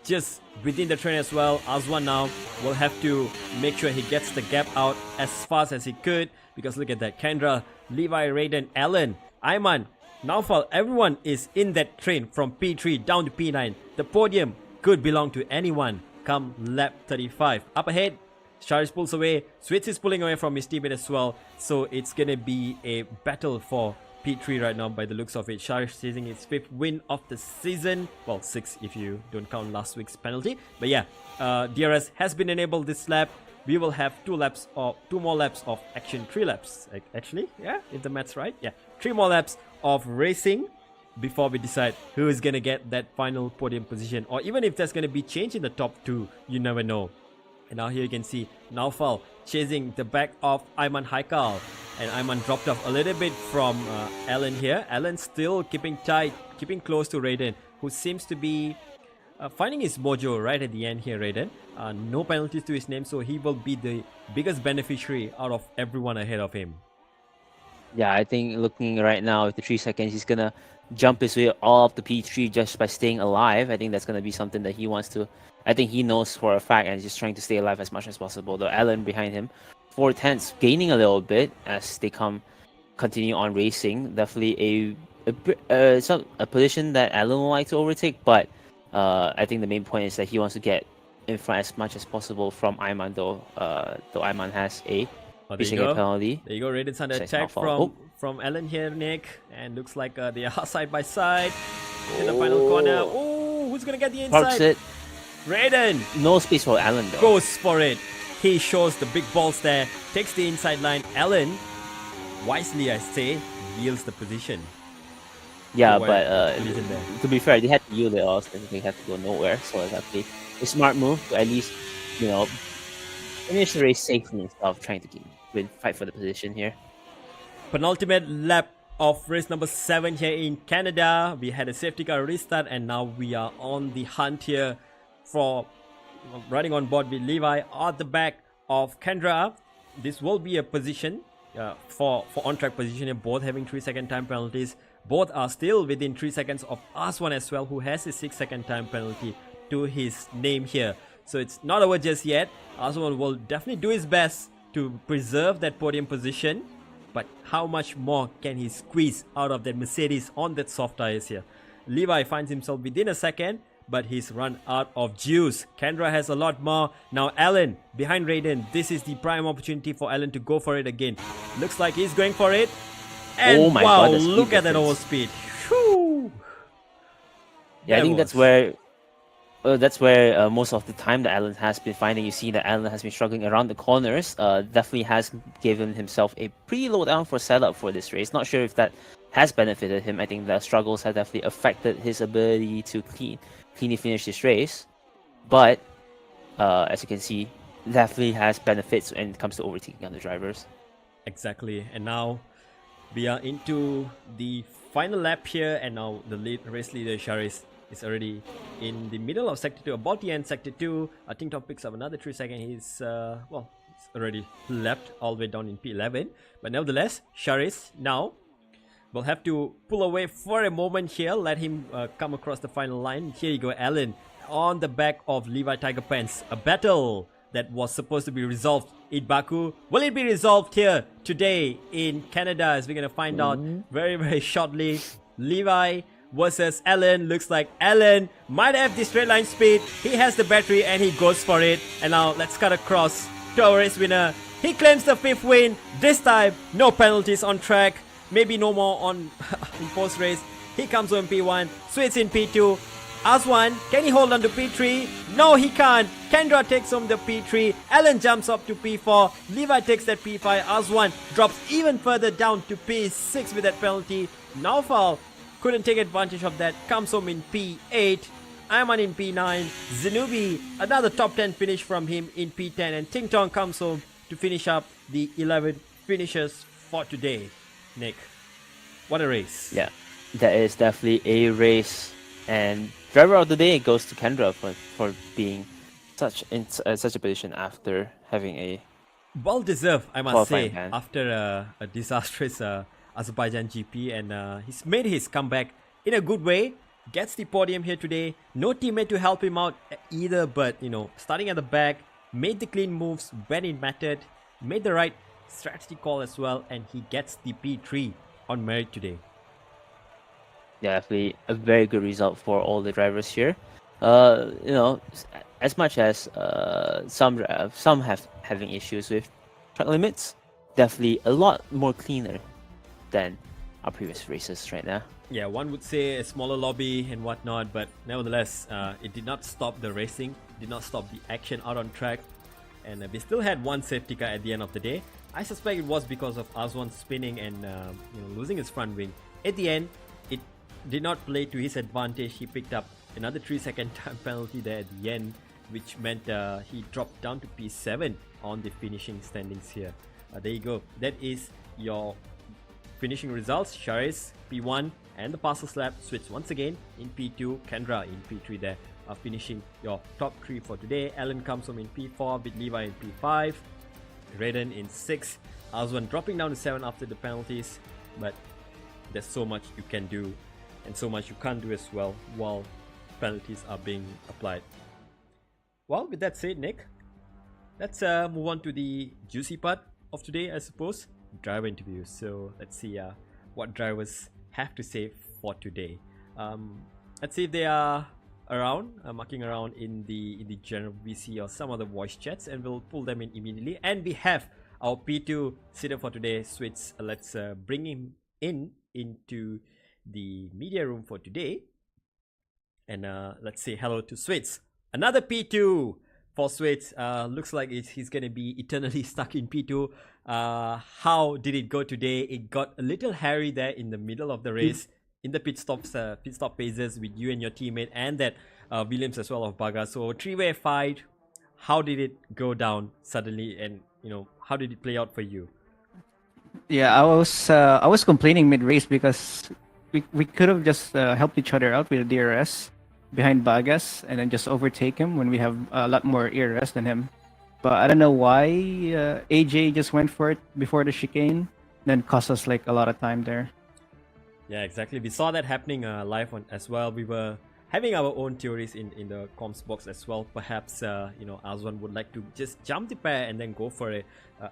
Just within the train as well, Aswan now will have to make sure he gets the gap out as fast as he could, because look at that, Kendra, Levi, Raiden, Alan, Ayman, Naufal, everyone is in that train from P3 down to P9. The podium could belong to anyone come lap 35. Up ahead, Sharis pulls away, Switz is pulling away from his teammate as well, so it's gonna be a battle for P3 right now by the looks of it. Sharis chasing his 5th win of the season, well 6 if you don't count last week's penalty, but yeah, DRS has been enabled this lap. We will have 2 more laps of action, 3 laps actually, yeah, if the math's right, yeah, 3 more laps of racing before we decide who is gonna get that final podium position, or even if there's gonna be change in the top 2, you never know. And now here you can see Naufal chasing the back of Ayman Haikal, and Ayman dropped off a little bit from Alan here. Alan still keeping tight, keeping close to Raiden, who seems to be finding his mojo right at the end here. Raiden, no penalties to his name, so he will be the biggest beneficiary out of everyone ahead of him. Yeah, I think looking right now with the 3 seconds, he's gonna jump his way all up to P3 just by staying alive. I think that's gonna be something that he wants to. I think he knows for a fact, and just trying to stay alive as much as possible. Though Alan behind him, 4/10 gaining a little bit as they continue on racing. Definitely a position that Alan will like to overtake, but I think the main point is that he wants to get in front as much as possible from Ayman, though Ayman has a missing a penalty. There you go, Raiden's under attack from Alan here, Nick, and looks like they are side by side in the final corner. Oh, who's gonna get the inside? Parks it. Raiden! No space for Alan though. Goes for it. He shows the big balls there, takes the inside line. Alan, wisely I say, yields the position. Yeah, but to be fair, they had to yield it also. They had to go nowhere, so it's actually a smart move to at least, finish the race safely instead of trying to fight for the position here. Penultimate lap of race number 7 here in Canada. We had a safety car restart, and now we are on the hunt here for running on board with Levi at the back of Kendra. This will be a position for on-track position here, both having 3-second time penalties. Both are still within 3 seconds of Aswan as well, who has a 6-second time penalty to his name here. So it's not over just yet. Aswan will definitely do his best to preserve that podium position, but how much more can he squeeze out of that Mercedes on that soft tires here? Levi finds himself within a second, but he's run out of juice. Kendra has a lot more. Now Alan behind Raiden. This is the prime opportunity for Alan to go for it again. Looks like he's going for it. And oh my wow, God, look at that overspeed. Whew. Yeah, I think that's where most of the time that Alan has been finding. You see that Alan has been struggling around the corners. Definitely has given himself a pretty low down for setup for this race. Not sure if that has benefited him. I think the struggles have definitely affected his ability to cleanly finish this race. But as you can see, definitely has benefits when it comes to overtaking other drivers. Exactly. And now we are into the final lap here, and now the race leader Sharis is already in the middle of sector 2, about the end sector 2. I think Top picks up another 3 seconds. He's he's already left all the way down in P11. But nevertheless, Sharis now will have to pull away for a moment here. Let him come across the final line. Here you go, Alan, on the back of Levi Tiger Pants. A battle that was supposed to be resolved in Baku. Will it be resolved here today in Canada? As we're going to find out very, very shortly. Levi versus Alan. Looks like Alan might have the straight line speed. He has the battery and he goes for it. And now let's cut across to our race winner. He claims the 5th win. This time, no penalties on track. Maybe no more on in post race. He comes on P1, Sweets in P2. Aswan, can he hold on to P3? No, he can't. Kendra takes home the P3. Alan jumps up to P4. Levi takes that P5. Aswan drops even further down to P6 with that penalty. Naufal couldn't take advantage of that. Comes home in P8. Ayman in P9. Zenubi, another top 10 finish from him in P10. And Ting Tong comes home to finish up the 11 finishes for today. Nick, what a race. Yeah, that is definitely a race. And driver of the day goes to Kendra for being such a position after having a well deserved, I must say, ban. after a disastrous Azerbaijan GP, and he's made his comeback in a good way. Gets the podium here today. No teammate to help him out either, but starting at the back, made the clean moves when it mattered, made the right strategy call as well, and he gets the P3 on merit today. Definitely a very good result for all the drivers here. As much as some have having issues with track limits, definitely a lot more cleaner than our previous races right now. Yeah, one would say a smaller lobby and whatnot, but nevertheless, it did not stop the racing, did not stop the action out on track, and we still had one safety car at the end of the day. I suspect it was because of Aswan spinning and losing his front wing. At the end, it did not play to his advantage. He picked up another 3-second time penalty there at the end, which meant he dropped down to P7 on the finishing standings here. There you go. That is your finishing results. Sharis P1 and the parcel slab switch once again in P2. Kendra in P3 there, finishing your top 3 for today. Alan comes home in P4 with Levi in P5. Raiden in 6. Aswan dropping down to 7 after the penalties. But there's so much you can do and so much you can't do as well while penalties are being applied. Well, with that said, Nick, let's move on to the juicy part of today, I suppose. Driver interviews. So let's see what drivers have to say for today. Let's see if they are around, mucking around in the general VC or some other voice chats, and we'll pull them in immediately. And we have our P2 sitter for today, Switz. Let's bring him into the media room for today, and let's say hello to Switz. Another P2 for Switz. Looks like he's gonna be eternally stuck in P2. How did it go today? It got a little hairy there in the middle of the race. In the pit stop phases with you and your teammate, and that Williams as well of Baga. So 3-way fight. How did it go down suddenly, and how did it play out for you? Yeah, I was complaining mid race because we could have just helped each other out with a DRS behind Bagas and then just overtake him when we have a lot more ERS than him. But I don't know why AJ just went for it before the chicane, then cost us like a lot of time there. Yeah, exactly. We saw that happening live on as well. We were having our own theories in the comms box as well. Perhaps Aswan would like to just jump the pair and then go for a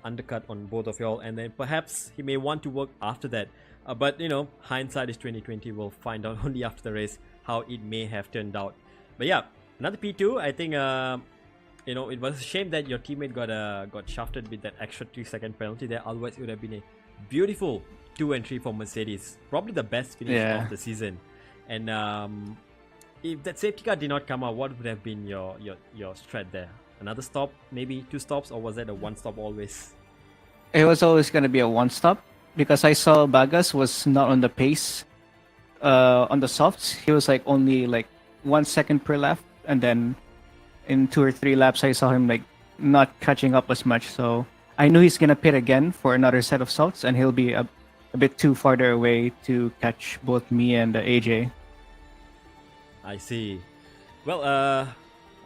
undercut on both of y'all, and then perhaps he may want to work after that. But hindsight is 2020. We'll find out only after the race how it may have turned out. But yeah, another P2. I think it was a shame that your teammate got shafted with that extra 3-second penalty there. Otherwise, it would have been a beautiful 2 and 3 for Mercedes. Probably the best finish of the season. And if that safety car did not come out, what would have been your strat there? Another stop, maybe 2 stops, or was that a 1 stop always? It was always gonna be a 1 stop. because I saw Bagas was not on the pace. On the softs, he was like only like 1 second per lap, and then in 2 or 3 laps, I saw him like not catching up as much. So I knew he's gonna pit again for another set of softs, and he'll be a bit too farther away to catch both me and AJ. I see. Well,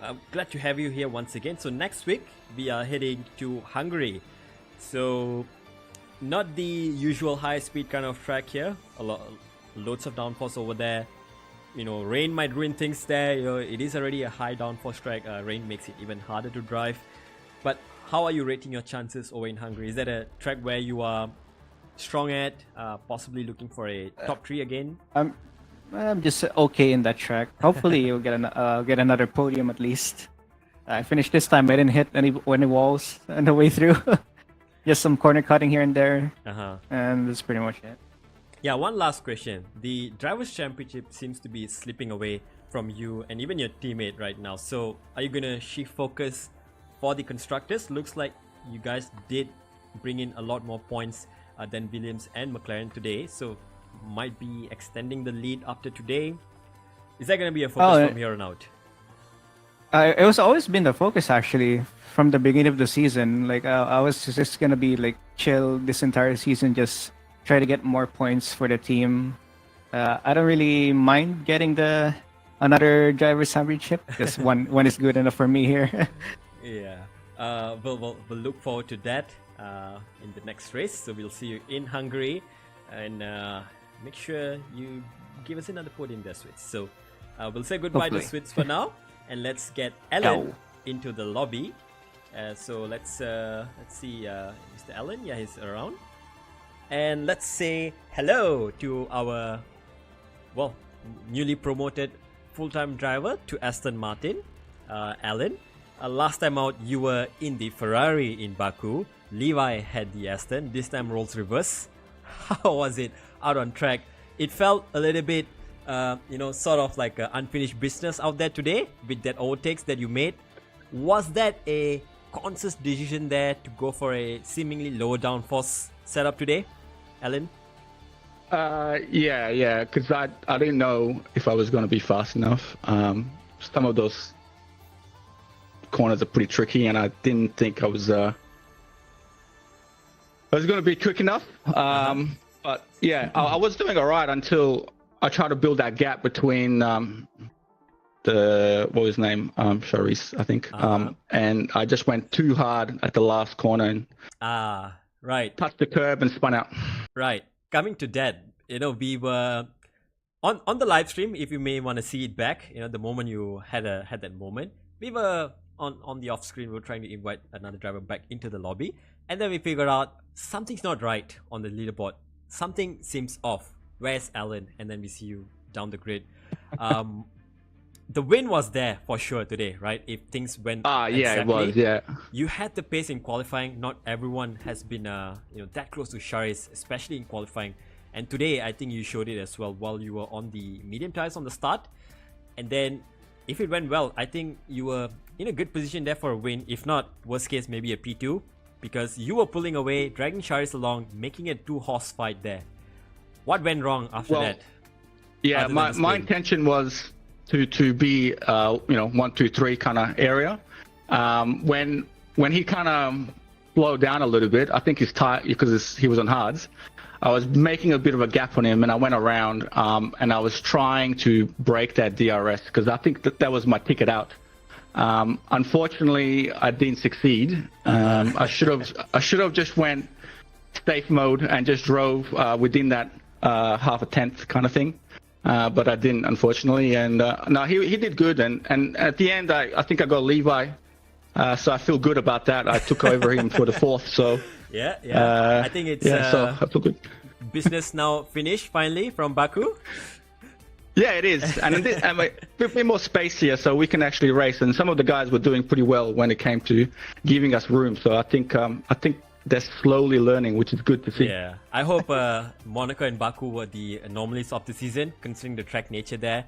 I'm glad to have you here once again. So next week we are heading to Hungary. So not the usual high-speed kind of track here. Loads of downforce over there. You know, rain might ruin things there. You know, it is already a high downforce track. Rain makes it even harder to drive. But how are you rating your chances over in Hungary? Is that a track where you are strong at, possibly looking for a top 3 again? I'm just okay in that track. Hopefully, you'll get another podium at least. I finished this time. I didn't hit any walls on the way through. Just some corner cutting here and there, and that's pretty much it. Yeah, one last question. The Drivers' Championship seems to be slipping away from you and even your teammate right now. So, are you gonna shift focus for the constructors? Looks like you guys did bring in a lot more points than Williams and McLaren today. So, might be extending the lead after today. Is that gonna be a focus from here on out? It was always been the focus actually from the beginning of the season. Like I was just gonna be like chill this entire season, just try to get more points for the team. I don't really mind getting another drivers championship. Just one is good enough for me here. Yeah. We'll look forward to that in the next race. So we'll see you in Hungary, and make sure you give us another podium there, Switz. So we'll say goodbye to Switz for now, and let's get Ellen into the lobby. So let's see Mr. Allen. Yeah, he's around. And let's say hello to our, well, newly promoted full-time driver to Aston Martin, Alan. Last time out, you were in the Ferrari in Baku. Levi had the Aston. This time, roles reverse. How was it out on track? It felt a little bit, sort of like unfinished business out there today with that overtakes that you made. Was that a conscious decision there to go for a seemingly lower downforce setup today, Alan? Yeah, because I didn't know if I was going to be fast enough. Some of those corners are pretty tricky, and I didn't think I was going to be quick enough. But yeah, I was doing all right until I tried to build that gap between what was his name, Charisse, I think, and I just went too hard at the last corner and right, touched the curb and spun out. Right. Coming to that, we were on the live stream. If you may want to see it back, the moment you had that moment, we were on the off screen. We were trying to invite another driver back into the lobby, and then we figured out something's not right on the leaderboard. Something seems off. Where's Alan? And then we see you down the grid. The win was there for sure today, right? If things went yeah, it was. Yeah, you had the pace in qualifying. Not everyone has been that close to Charis, especially in qualifying. And today, I think you showed it as well while you were on the medium tires on the start. And then, if it went well, I think you were in a good position there for a win. If not, worst case, maybe a P2. Because you were pulling away, dragging Charis along, making a 2-horse fight there. What went wrong after that? Yeah, my intention was to be 1, 2, 3 kind of area. When he kind of slowed down a little bit, I think he's tired because he was on hards. I was making a bit of a gap on him, and I went around and I was trying to break that DRS because I think that was my ticket out. Unfortunately, I didn't succeed. I should have just went safe mode and just drove within that half a tenth kind of thing. But I didn't, unfortunately. And no, he did good. And at the end, I think I got Levi. So I feel good about that. I took over him for the fourth. So yeah. I think it's so I feel good. Business now finished finally from Baku. Yeah, it is, and a bit more space here, so we can actually race. And some of the guys were doing pretty well when it came to giving us room. So I think they're slowly learning, which is good to see. Yeah, I hope Monaco and Baku were the anomalies of the season, considering the track nature there.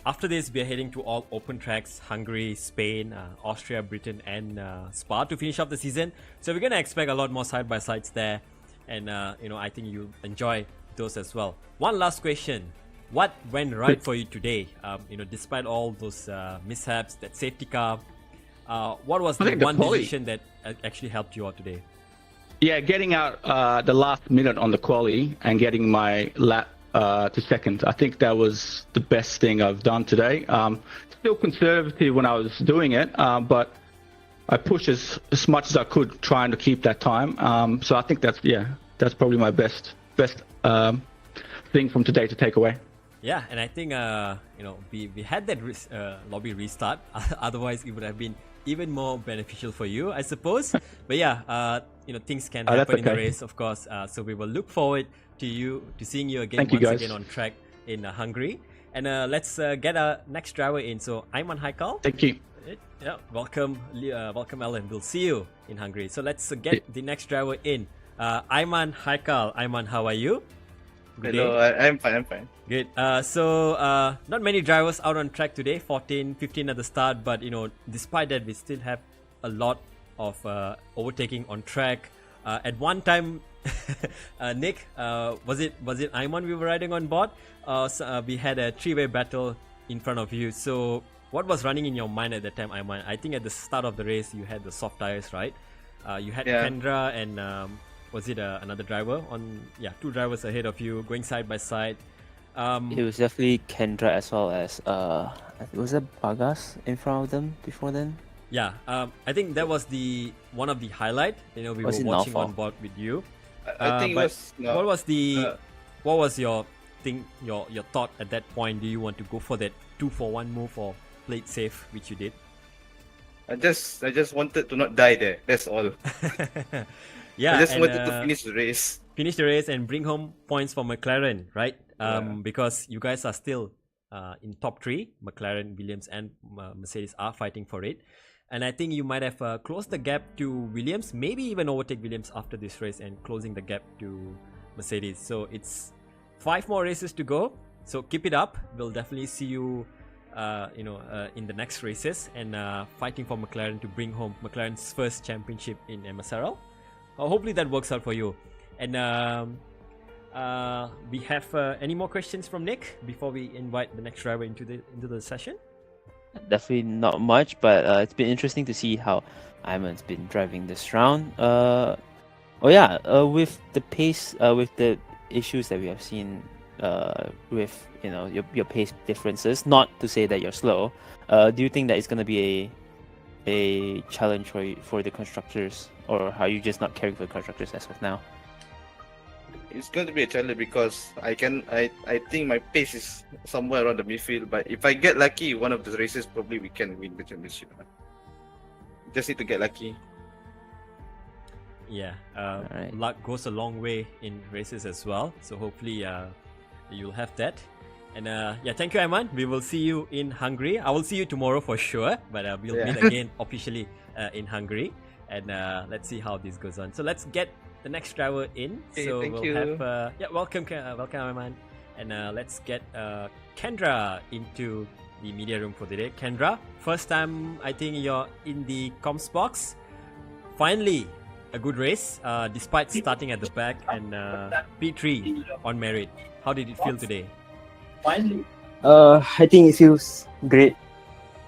After this, we are heading to all open tracks: Hungary, Spain, Austria, Britain, and Spa to finish off the season. So we're gonna expect a lot more side by sides there. and I think you enjoy those as well. One last question: what went right for you today? Despite all those mishaps, that safety car, what was the one decision that actually helped you out today? Yeah, getting out the last minute on the quali and getting my lap to second. I think that was the best thing I've done today. Still conservative when I was doing it, but I pushed as much as I could trying to keep that time. So I think that's probably my best thing from today to take away. Yeah, and I think we had that lobby restart. Otherwise, it would have been even more beneficial for you, I suppose. But yeah, things can happen in the race, of course. So we will look forward to seeing you again again on track in Hungary. And let's get our next driver in. So Ayman Haikal. Thank you. Yeah, welcome, Alan. We'll see you in Hungary. So let's get the next driver in. Ayman Haikal. Ayman, how are you? Hello, I'm fine. Good. So not many drivers out on track today. 14, 15 at the start, but despite that, we still have a lot of overtaking on track. At one time, Nick, was it Ayman we were riding on board? So, we had a three-way battle in front of you. So what was running in your mind at that time, Ayman? I think at the start of the race, you had the soft tires, right? You had Kendra and was it another driver on? Yeah, two drivers ahead of you, going side by side. It was definitely Kendra as well as was it Bagas in front of them before then? Yeah, I think that was one of the highlight. We were watching on board with you. I think it was. What was your thing? Your thought at that point? Do you want to go for that 2-for-1 move or play it safe, which you did? I just wanted to not die there. That's all. Yeah, I just wanted to finish the race. Finish the race and bring home points for McLaren, right? Because you guys are still in top three. McLaren, Williams, and Mercedes are fighting for it. And I think you might have closed the gap to Williams, maybe even overtake Williams after this race and closing the gap to Mercedes. So it's 5 more races to go. So keep it up. We'll definitely see you, in the next races and fighting for McLaren to bring home McLaren's first championship in MSRL. Hopefully that works out for you. And we have any more questions from Nick before we invite the next driver into the session? Definitely not much, but it's been interesting to see how Ayman's been driving this round. With the pace, with the issues that we have seen with your pace differences, not to say that you're slow, do you think that it's going to be a challenge for the constructors, or are you just not caring for the constructors as of now? It's going to be a challenge because I think my pace is somewhere around the midfield. But if I get lucky, one of the races probably we can win the championship. Just need to get lucky. Yeah, right. Luck goes a long way in races as well. So hopefully you'll have that. And thank you, Ayman. We will see you in Hungary. I will see you tomorrow for sure. But we'll meet again officially in Hungary. And let's see how this goes on. So let's get the next driver in. Okay, so thank we'll you. have welcome Ayman. And let's get Kendra into the media room for today. Kendra, first time I think you're in the comms box. Finally, a good race despite starting at the back and P3 on merit. How did it feel today? I think it feels great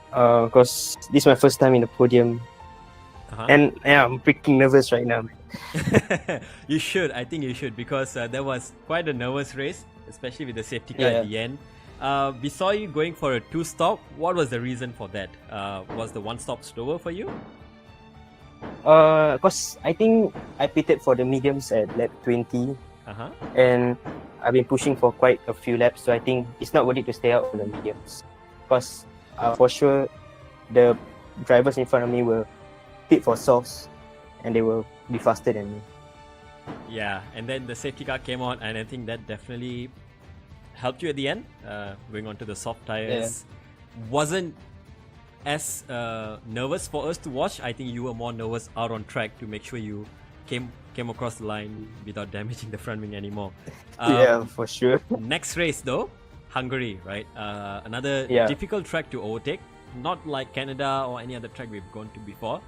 because this is my first time in the podium. And yeah, I'm freaking nervous right now. You should. I think you should, because there was quite a nervous race, especially with the safety car at the end. We saw you going for a 2-stop. What was the reason for that? Was the 1-stop slower for you? Because I think I pitted for the mediums at lap 20. And I've been pushing for quite a few laps, so I think it's not worth it to stay out on the mediums. Because for sure, the drivers in front of me will pit for softs and they will be faster than me. Yeah, and then the safety car came on, and I think that definitely helped you at the end. Going on to the soft tires wasn't as nervous for us to watch. I think you were more nervous out on track to make sure you came across the line without damaging the front wing anymore. Yeah, for sure. Next race though, Hungary, right? Another difficult track to overtake. Not like Canada or any other track we've gone to before.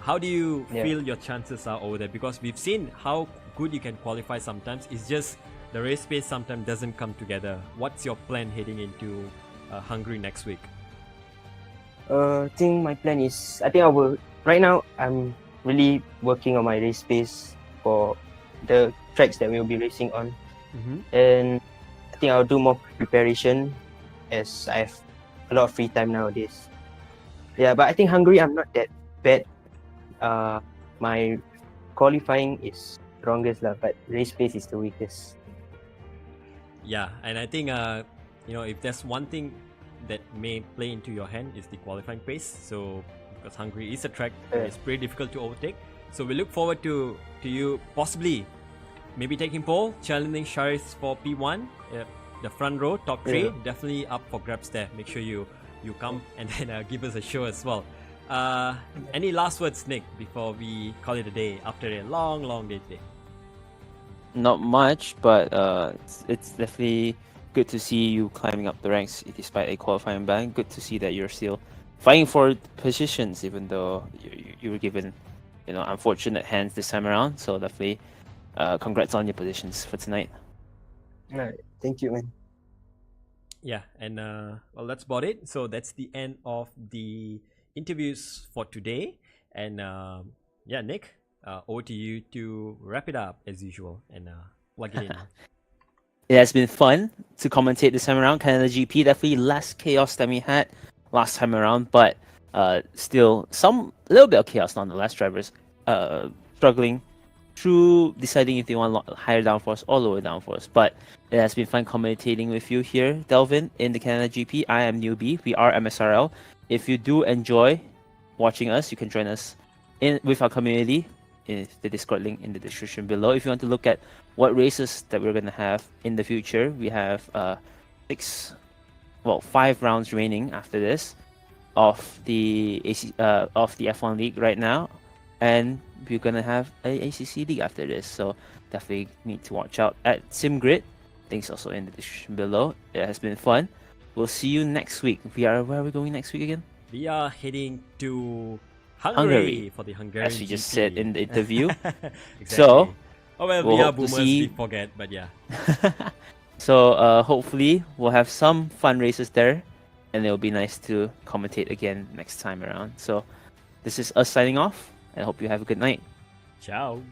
How do you feel your chances are over there? Because we've seen how good you can qualify sometimes. It's just the race pace sometimes doesn't come together. What's your plan heading into Hungary next week? I think my plan is, I think I will, right now I'm really working on my race pace for the tracks that we'll be racing on. And I think I'll do more preparation as I have a lot of free time nowadays. Yeah, but I think Hungary I'm not that bad. My qualifying is strongest lah, but race pace is the weakest. Yeah, and I think if there's one thing that may play into your hand is the qualifying pace. So because Hungary is a track that is pretty difficult to overtake. So we look forward to you possibly maybe taking pole, challenging Sharif for P1, the front row, top 3, definitely up for grabs there. Make sure you come and then give us a show as well. Any last words, Nick, before we call it a day after a long day today? Not much, but it's definitely good to see you climbing up the ranks despite a qualifying ban. Good to see that you're still fighting for positions, even though you were given, unfortunate hands this time around. So definitely, congrats on your positions for tonight. All right, thank you, man. Yeah, and well, that's about it. So that's the end of the interviews for today. And yeah, Nick, over to you to wrap it up as usual and plug it in. It has been fun to commentate this time around. Canada GP, definitely less chaos than we had last time around, but still a little bit of chaos nonetheless. Drivers struggling through deciding if they want higher downforce or lower downforce. But it has been fun commentating with you here, Delvin, in the Canada GP. I am Newbie. We are MSRL. If you do enjoy watching us, you can join us with our community in the Discord link in the description below. If you want to look at what races that we're going to have in the future, we have 5 rounds remaining after this of the F1 League right now, and we're going to have a ACC League after this, so definitely need to watch out at SimGrid. Links also in the description below. It has been fun. We'll see you next week. Where are we going next week again? We are heading to Hungary for the Hungarian as we just GP. said in the interview. Exactly. So, we are boomers, we forget, but yeah. So hopefully we'll have some fun races there, and it'll be nice to commentate again next time around. So this is us signing off, and I hope you have a good night. Ciao.